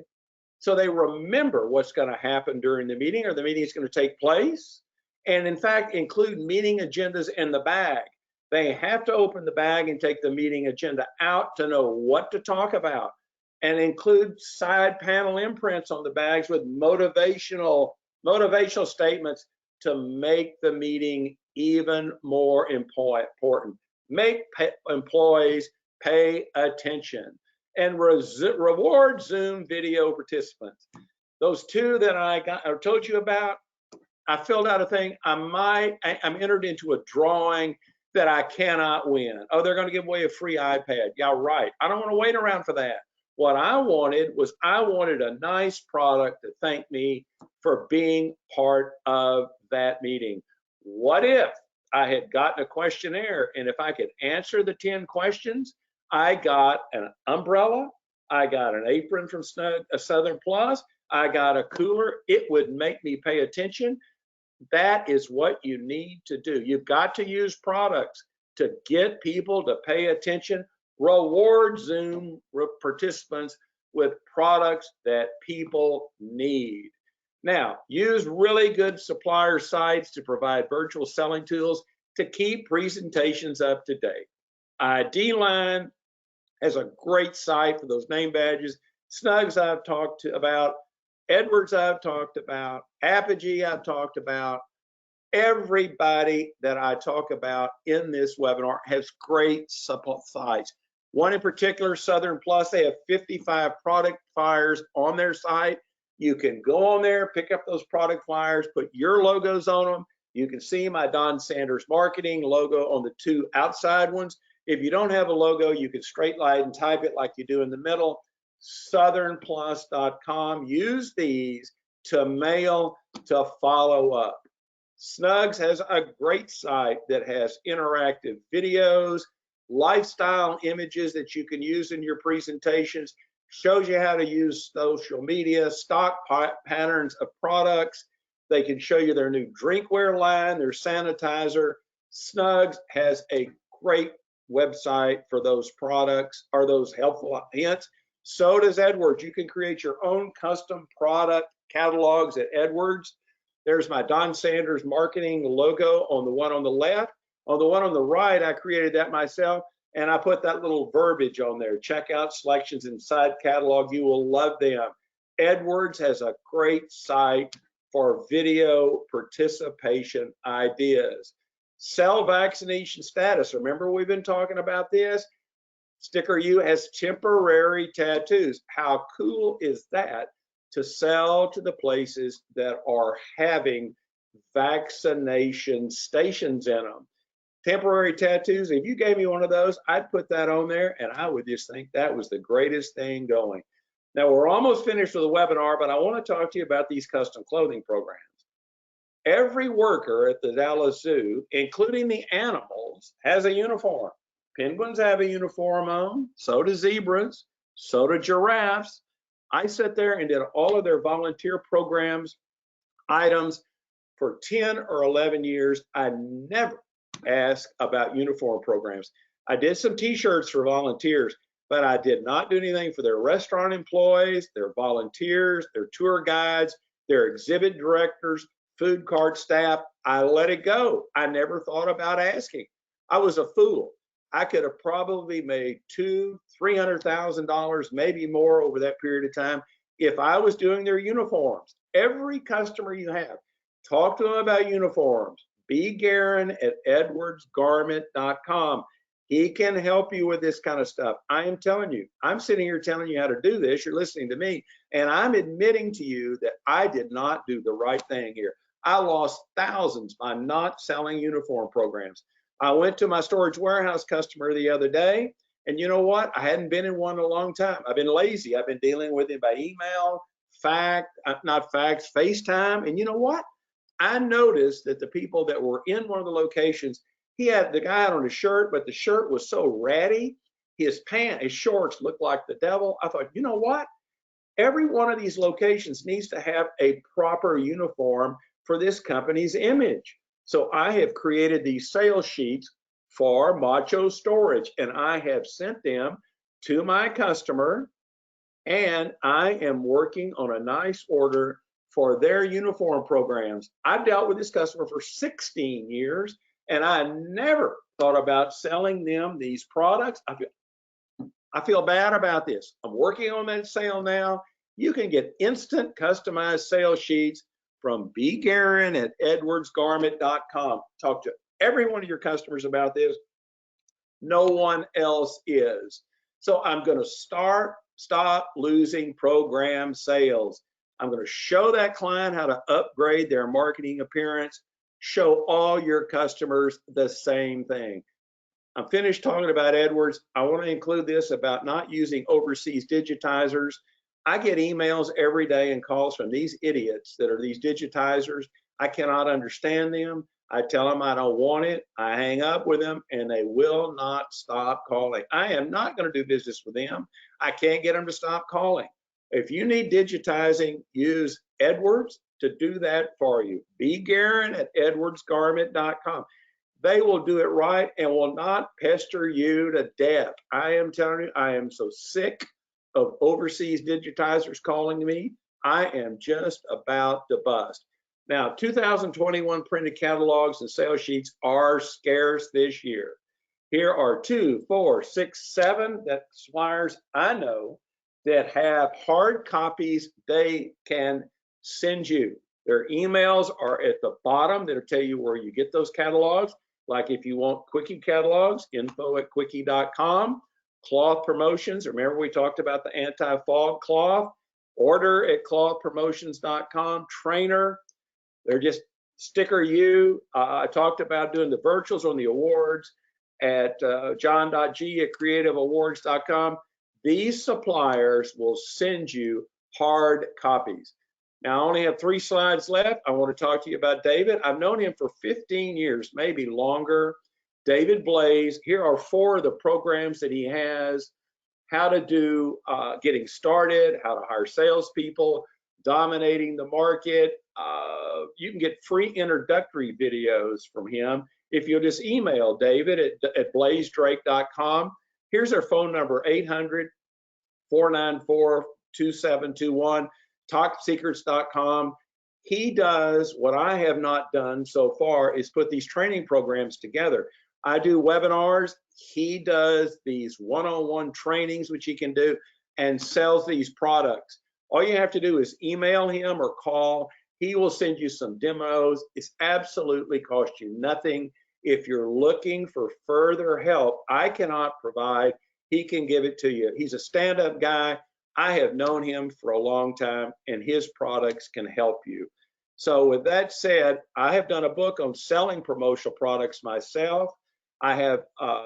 so they remember what's going to happen during the meeting, or the meeting is going to take place. And in fact, include meeting agendas in the bag. They have to open the bag and take the meeting agenda out to know what to talk about, and include side panel imprints on the bags with motivational statements to make the meeting even more important. Make employees pay attention, and reward Zoom video participants. Those two that I told you about, I filled out a thing. I'm entered into a drawing that I cannot win. Oh, they're going to give away a free iPad. Yeah, right. I don't want to wait around for that. What I wanted was a nice product to thank me for being part of that meeting. What if I had gotten a questionnaire, and if I could answer the 10 questions, I got an umbrella, I got an apron from Southern Plus, I got a cooler. It would make me pay attention. That is what you need to do. You've got to use products to get people to pay attention. Reward Zoom participants with products that people need. Now, use really good supplier sites to provide virtual selling tools to keep presentations up to date. ID Line has a great site for those name badges. Snugz I've talked about. Edwards I've talked about. Apogee I've talked about. Everybody that I talk about in this webinar has great sites. One in particular, Southern Plus, they have 55 product flyers on their site. You can go on there, pick up those product flyers, put your logos on them. You can see my Don Sanders Marketing logo on the two outside ones. If you don't have a logo, you can straight line and type it like you do in the middle. southernplus.com. Use these to mail, to follow up. Snugz has a great site that has interactive videos, lifestyle images that you can use in your presentations, shows you how to use social media, stock patterns of products. They can show you their new drinkware line, their sanitizer. Snugz has a great website for those products, or those helpful hints. So does Edwards. You can create your own custom product catalogs at Edwards. There's my Don Sanders Marketing logo on the one on the left. On the one on the right, I created that myself, and I put that little verbiage on there. Checkout selections inside catalog. You will love them. Edwards has a great site for video participation ideas. Cell vaccination status. Remember, we've been talking about this. Sticker U has temporary tattoos. How cool is that? To sell to the places that are having vaccination stations in them. temporary tattoos. If you gave me one of those, I'd put that on there and I would just think that was the greatest thing going. Now we're almost finished with the webinar, but I want to talk to you about these custom clothing programs. Every worker at the Dallas Zoo, including the animals, has a uniform. Penguins have a uniform on, so do zebras, so do giraffes. I sat there and did all of their volunteer programs, items for 10 or 11 years. I never asked about uniform programs. I did some t-shirts for volunteers, but I did not do anything for their restaurant employees, their volunteers, their tour guides, their exhibit directors, food cart staff. I let it go. I never thought about asking. I was a fool. I could have probably made $200,000-$300,000, maybe more over that period of time if I was doing their uniforms. Every customer you have, talk to them about uniforms. B. Guerin at edwardsgarment.com. He can help you with this kind of stuff. I am telling you, I'm sitting here telling you how to do this. You're listening to me, and I'm admitting to you that I did not do the right thing here. I lost thousands by not selling uniform programs. I went to my storage warehouse customer the other day, and you know what? I hadn't been in one in a long time. I've been lazy. I've been dealing with him by email, FaceTime, and you know what? I noticed that the people that were in one of the locations, the guy had on a shirt, but the shirt was so ratty. His shorts looked like the devil. I thought, you know what? Every one of these locations needs to have a proper uniform for this company's image. So I have created these sales sheets for Macho Storage, and I have sent them to my customer, and I am working on a nice order for their uniform programs. I've dealt with this customer for 16 years, and I never thought about selling them these products. I feel bad about this. I'm working on that sale now. You can get instant customized sales sheets from B. Guerin at edwardsgarment.com. Talk to every one of your customers about this. No one else is. So I'm going to stop losing program sales. I'm going to show that client how to upgrade their marketing appearance. Show all your customers the same thing. I'm finished talking about Edwards. I want to include this about not using overseas digitizers. I get emails every day and calls from these idiots that are these digitizers. I cannot understand them. I tell them I don't want it. I hang up with them, and they will not stop calling. I am not going to do business with them. I can't get them to stop calling. If you need digitizing, use Edwards to do that for you. B. Guerin at edwardsgarment.com. They will do it right and will not pester you to death. I am telling you, I am so sick of overseas digitizers calling me. I am just about to bust. Now, 2021 printed catalogs and sales sheets are scarce this year. Here are 2, 4, 6, 7 that suppliers I know that have hard copies they can send you. Their emails are at the bottom. That'll tell you where you get those catalogs. Like if you want quickie catalogs, info@quickie.com. Cloth promotions, remember we talked about the anti-fog cloth. Order at clothpromotions.com. Trainer, they're just sticker you. I talked about doing the virtuals on the awards at john.g@creativeawards.com. These suppliers will send you hard copies. Now, I only have 3 slides left. I want to talk to you about David. I've known him for 15 years, maybe longer. David Blaze. Here are 4 of the programs that he has. How to do getting started, how to hire salespeople, dominating the market. You can get free introductory videos from him if you'll just email David at blazedrake.com. Here's our phone number, 800-494-2721. talksecrets.com. He does what I have not done so far is put these training programs together. I do webinars. He does these one-on-one trainings, which he can do, and sells these products. All you have to do is email him or call. He will send you some demos. It's absolutely cost you nothing. If you're looking for further help, I cannot provide. He can give it to you. He's a stand-up guy. I have known him for a long time, and his products can help you. So with that said, I have done a book on selling promotional products myself. I have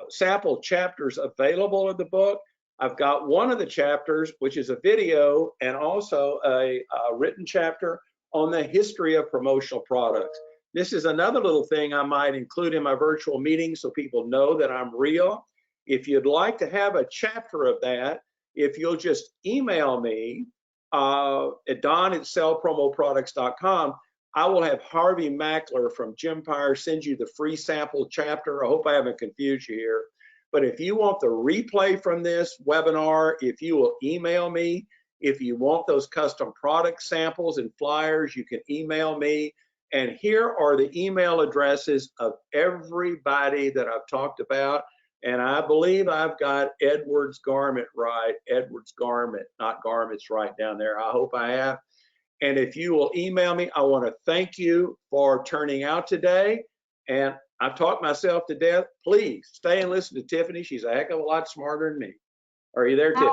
sample chapters available in the book. I've got one of the chapters, which is a video, and also a written chapter on the history of promotional products. This is another little thing I might include in my virtual meetings so people know that I'm real. If you'd like to have a chapter of that, if you'll just email me at don@sellpromoproducts.com, I will have Harvey Mackler from Gympire send you the free sample chapter. I hope I haven't confused you here. But if you want the replay from this webinar, if you will email me, if you want those custom product samples and flyers, you can email me. And here are the email addresses of everybody that I've talked about. And I believe I've got Edwards Garment right, Edwards Garment, not garments, right down there. I hope I have. And if you will email me, I want to thank you for turning out today. And I've talked myself to death. Please stay and listen to Tiffany. She's a heck of a lot smarter than me. Are you there, Tiffany?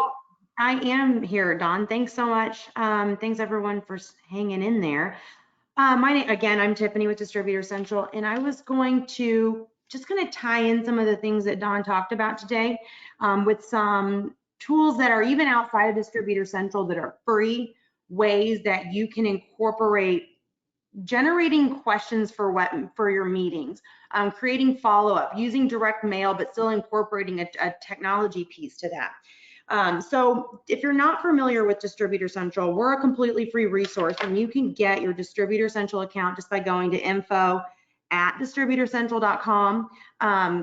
I am here, Don. Thanks so much. Thanks everyone for hanging in there. My name, again, I'm Tiffany with Distributor Central, and I was just going to tie in some of the things that Don talked about today with some tools that are even outside of Distributor Central that are free ways that you can incorporate generating questions for your meetings, creating follow-up, using direct mail, but still incorporating a technology piece to that. So if you're not familiar with Distributor Central, we're a completely free resource, and you can get your Distributor Central account just by going to info@distributorcentral.com.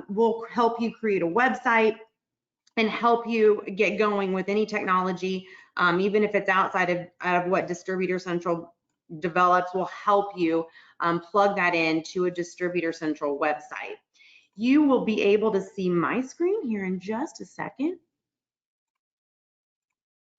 We'll help you create a website and help you get going with any technology, even if it's outside of what Distributor Central develops. Will help you plug that into a Distributor Central website. You will be able to see my screen here in just a second.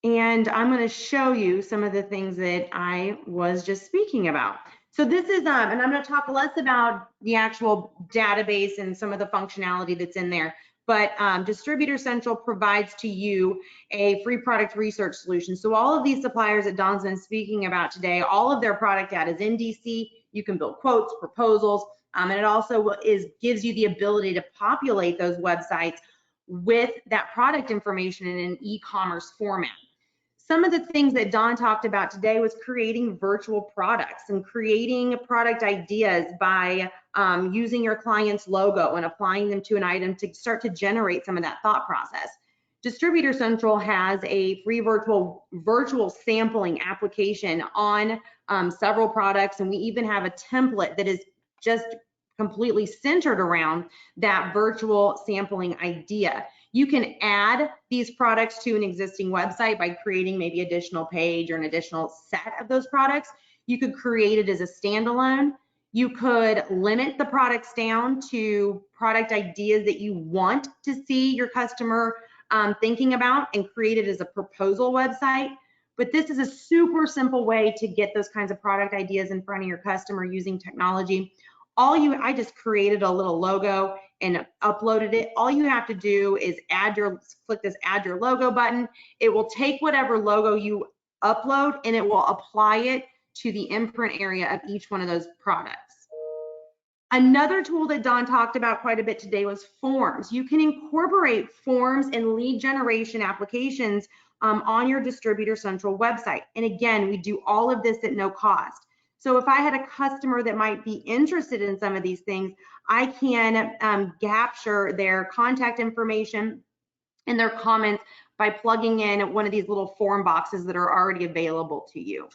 And I'm going to show you some of the things that I was just speaking about. So this is, and I'm going to talk less about the actual database and some of the functionality that's in there, but Distributor Central provides to you a free product research solution. So all of these suppliers that Don's been speaking about today, all of their product data is in DC. You can build quotes, proposals, and it also gives you the ability to populate those websites with that product information in an e-commerce format. Some of the things that Don talked about today was creating virtual products and creating product ideas by using your client's logo and applying them to an item to start to generate some of that thought process. Distributor Central has a free virtual sampling application on several products, and we even have a template that is just completely centered around that virtual sampling idea. You can add these products to an existing website by creating maybe additional page or an additional set of those products. You could create it as a standalone. You could limit the products down to product ideas that you want to see your customer thinking about and create it as a proposal website. But this is a super simple way to get those kinds of product ideas in front of your customer using technology. I just created a little logo and uploaded it. All you have to do is click this add your logo button. It will take whatever logo you upload and it will apply it to the imprint area of each one of those products. Another tool that Don talked about quite a bit today was forms. You can incorporate forms and lead generation applications on your Distributor Central website. And again, we do all of this at no cost. So if I had a customer that might be interested in some of these things, I can capture their contact information and their comments by plugging in one of these little form boxes that are already available to you.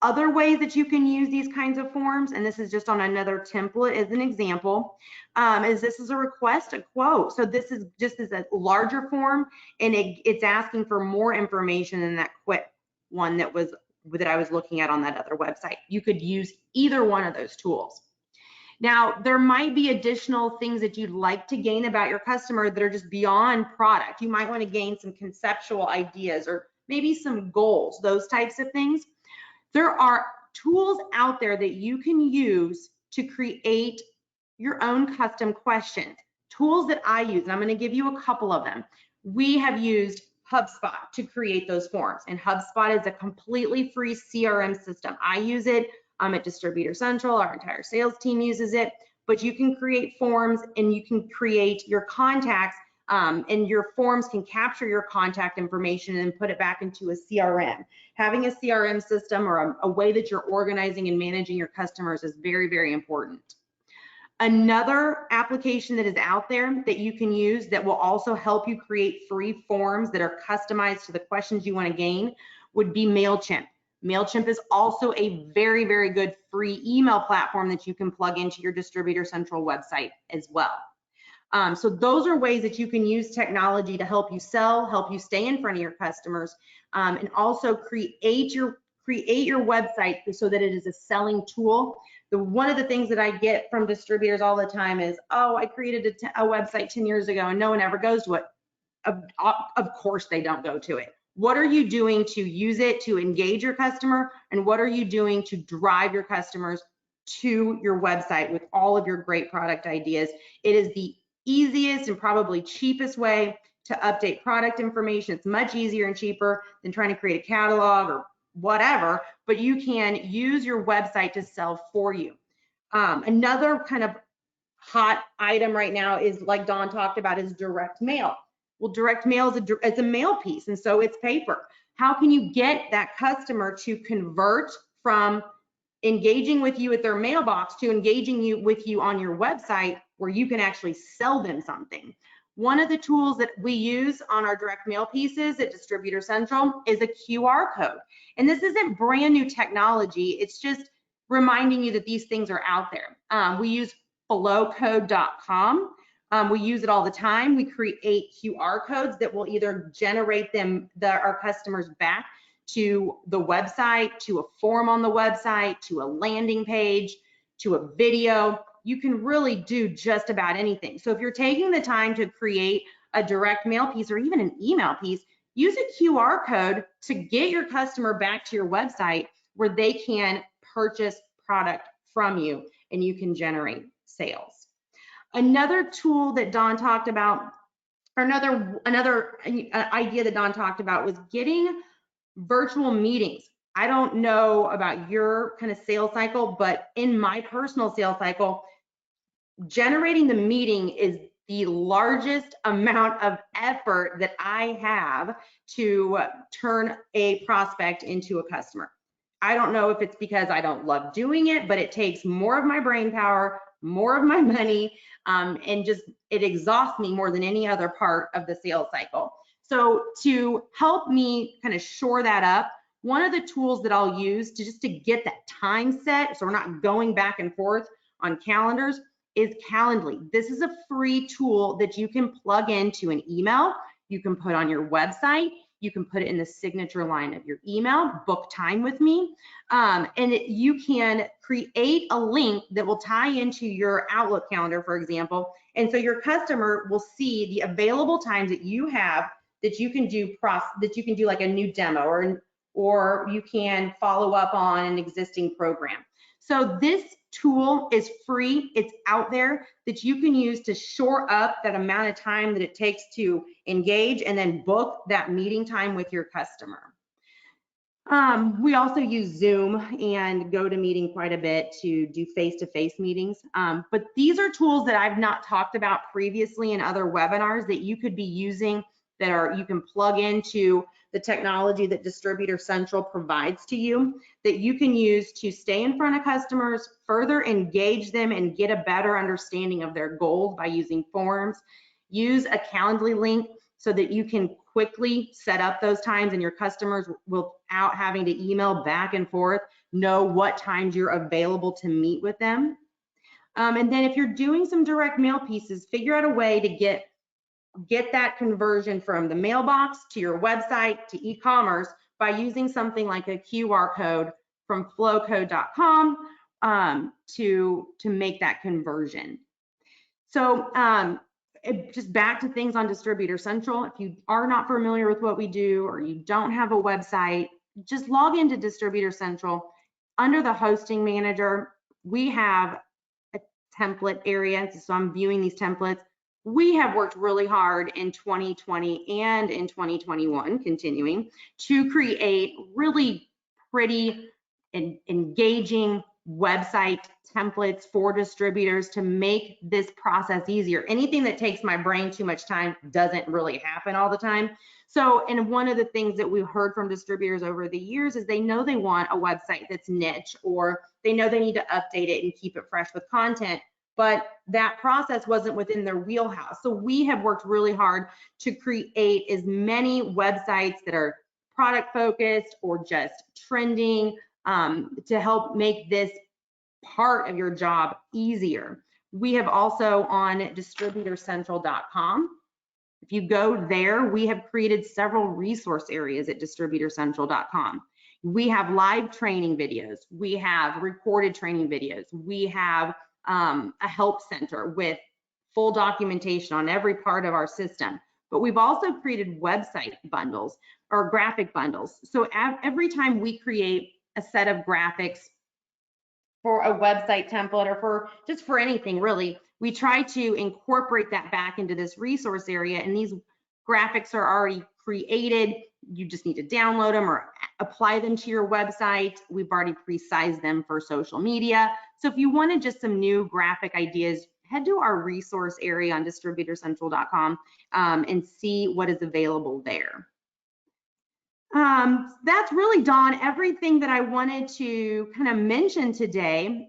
Other ways that you can use these kinds of forms, and this is just on another template as an example, this is a request a quote. So this is just as a larger form, and it's asking for more information than that quick one that I was looking at on that other website. You could use either one of those tools. Now, there might be additional things that you'd like to gain about your customer that are just beyond product. You might want to gain some conceptual ideas or maybe some goals, those types of things. There are tools out there that you can use to create your own custom questions. Tools that I use, and I'm going to give you a couple of them. We have used HubSpot to create those forms, and HubSpot is a completely free CRM system. I use it at Distributor Central. Our entire sales team uses it, but you can create forms and you can create your contacts, and your forms can capture your contact information and put it back into a CRM. Having a CRM system or a way that you're organizing and managing your customers is very, very important. Another application that is out there that you can use that will also help you create free forms that are customized to the questions you want to gain would be Mailchimp. Mailchimp is also a very, very good free email platform that you can plug into your Distributor Central website as well. So those are ways that you can use technology to help you sell, help you stay in front of your customers, and also create your website so that it is a selling tool. One of the things that I get from distributors all the time is, oh, I created a website 10 years ago and no one ever goes to it. Of course they don't go to it. What are you doing to use it to engage your customer? And what are you doing to drive your customers to your website with all of your great product ideas? It is the easiest and probably cheapest way to update product information. It's much easier and cheaper than trying to create a catalog or whatever, but you can use your website to sell for you. Another kind of hot item right now is, like Dawn talked about, is direct mail. Well, direct mail is it's a mail piece, and so it's paper. How can you get that customer to convert from engaging with you at their mailbox to engaging with you on your website where you can actually sell them something? One of the tools that we use on our direct mail pieces at Distributor Central is a QR code. And this isn't brand new technology. It's just reminding you that these things are out there. We use flowcode.com. We use it all the time. We create QR codes that will either generate our customers back to the website, to a form on the website, to a landing page, to a video. You can really do just about anything. So if you're taking the time to create a direct mail piece or even an email piece, use a QR code to get your customer back to your website where they can purchase product from you and you can generate sales. Another tool that Dawn talked about, or another idea that Dawn talked about, was getting virtual meetings. I don't know about your kind of sales cycle, but in my personal sales cycle, generating the meeting is the largest amount of effort that I have to turn a prospect into a customer. I don't know if it's because I don't love doing it, but it takes more of my brain power, more of my money, and just it exhausts me more than any other part of the sales cycle. So to help me kind of shore that up, one of the tools that I'll use to get that time set, so we're not going back and forth on calendars, is Calendly. This is a free tool that you can plug into an email. You can put on your website. You can put it in the signature line of your email, book time with me, you can create a link that will tie into your Outlook calendar, for example, and so your customer will see the available times that you have that you can do like a new demo, or you can follow up on an existing program. So this tool is free. It's out there that you can use to shore up that amount of time that it takes to engage and then book that meeting time with your customer. We also use Zoom and GoToMeeting quite a bit to do face-to-face meetings. But these are tools that I've not talked about previously in other webinars that you could be using, you can plug into the technology that Distributor Central provides to you, that you can use to stay in front of customers, further engage them, and get a better understanding of their goals by using forms. Use a Calendly link so that you can quickly set up those times and your customers, without having to email back and forth, know what times you're available to meet with them. And then if you're doing some direct mail pieces, figure out a way to get that conversion from the mailbox to your website to e-commerce by using something like a QR code from flowcode.com to make that conversion. So just back to things on Distributor Central. If you are not familiar with what we do or you don't have a website, just log into Distributor Central. Under the hosting manager, we have a template area. So I'm viewing these templates. We have worked really hard in 2020 and in 2021, continuing to create really pretty and engaging website templates for distributors to make this process easier. Anything that takes my brain too much time doesn't really happen all the time. So, and one of the things that we've heard from distributors over the years is they know they want a website that's niche, or they know they need to update it and keep it fresh with content, but that process wasn't within their wheelhouse. So we have worked really hard to create as many websites that are product focused or just trending, to help make this part of your job easier. We have also on distributorcentral.com. If you go there, we have created several resource areas at distributorcentral.com. We have live training videos. We have recorded training videos. We have a help center with full documentation on every part of our system. But we've also created website bundles or graphic bundles. So every time we create a set of graphics for a website template or for anything really, we try to incorporate that back into this resource area, and these graphics are already created. You just need to download them or apply them to your website. We've already pre-sized them for social media. So if you wanted just some new graphic ideas, head to our resource area on distributorcentral.com and see what is available there. That's really, Dawn, everything that I wanted to kind of mention today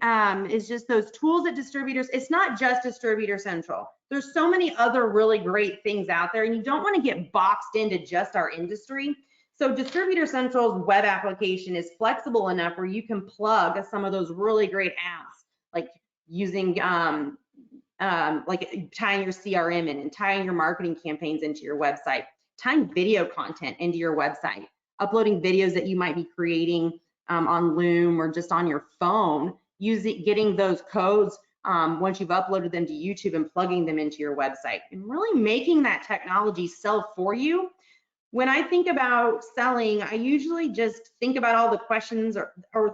is just those tools that distributors, it's not just Distributor Central. There's so many other really great things out there, and you don't want to get boxed into just our industry. So Distributor Central's web application is flexible enough where you can plug some of those really great apps, like using like tying your CRM in and tying your marketing campaigns into your website, tying video content into your website, uploading videos that you might be creating on Loom or just on your phone, getting those codes once you've uploaded them to YouTube and plugging them into your website, and really making that technology sell for you. When I think about selling, I usually just think about all the questions or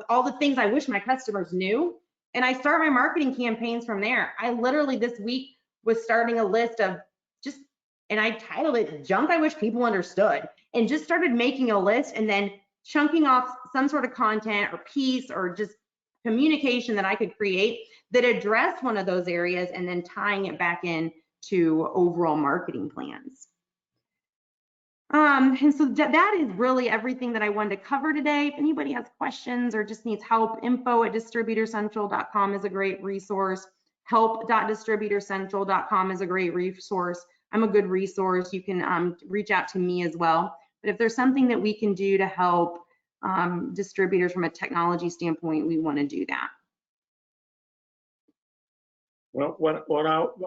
all the things I wish my customers knew, and I start my marketing campaigns from there. I literally this week was starting a list of just, and I titled it Junk I Wish People Understood, and just started making a list and then chunking off some sort of content or piece or just communication that I could create that addressed one of those areas, and then tying it back in to overall marketing plans. And so that is really everything that I wanted to cover today. If anybody has questions or just needs help, info@distributorcentral.com is a great resource. Help.distributorcentral.com is a great resource. I'm a good resource. You can reach out to me as well. But if there's something that we can do to help distributors from a technology standpoint, we want to do that. Well,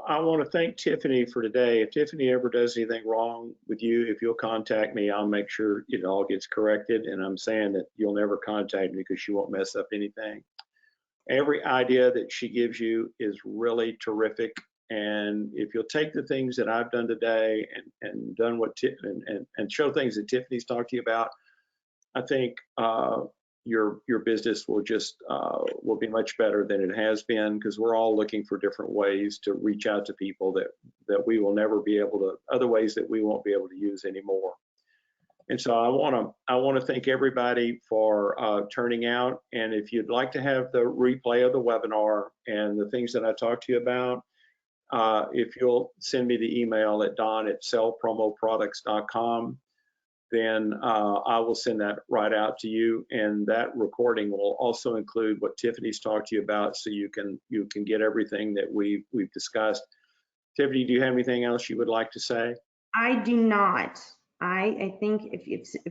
I want to thank Tiffany for today. If Tiffany ever does anything wrong with you, if you'll contact me, I'll make sure it all gets corrected. And I'm saying that you'll never contact me because she won't mess up anything. Every idea that she gives you is really terrific. And if you'll take the things that I've done today and done what and show things that Tiffany's talked to you about, I think your business will just will be much better than it has been, because we're all looking for different ways to reach out to people that we will never be able to, other ways that we won't be able to use anymore. And so I want to thank everybody for turning out. And if you'd like to have the replay of the webinar and the things that I talked to you about, if you'll send me the email at don@sellpromoproducts.com, then I will send that right out to you. And that recording will also include what Tiffany's talked to you about, so you can get everything that we've discussed. Tiffany, do you have anything else you would like to say? I do not. I think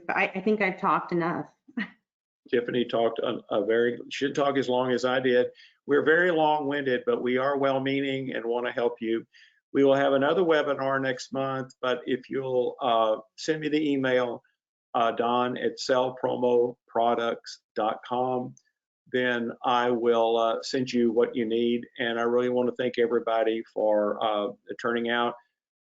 I think I've talked enough. Tiffany talked should talk as long as I did. We're very long-winded, but we are well-meaning and want to help you. We will have another webinar next month, but if you'll send me the email, don@sellpromoproducts.com, then I will send you what you need. And I really want to thank everybody for turning out.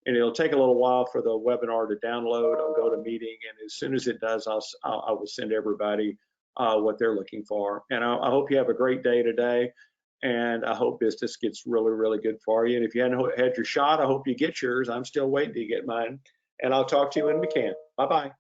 And it'll take a little while for the webinar to download on GoToMeeting, and as soon as it does, I will send everybody what they're looking for. And I hope you have a great day today, and I hope business gets really, really good for you. And if you hadn't had your shot, I hope you get yours. I'm still waiting to get mine, and I'll talk to you when we can. Bye-bye.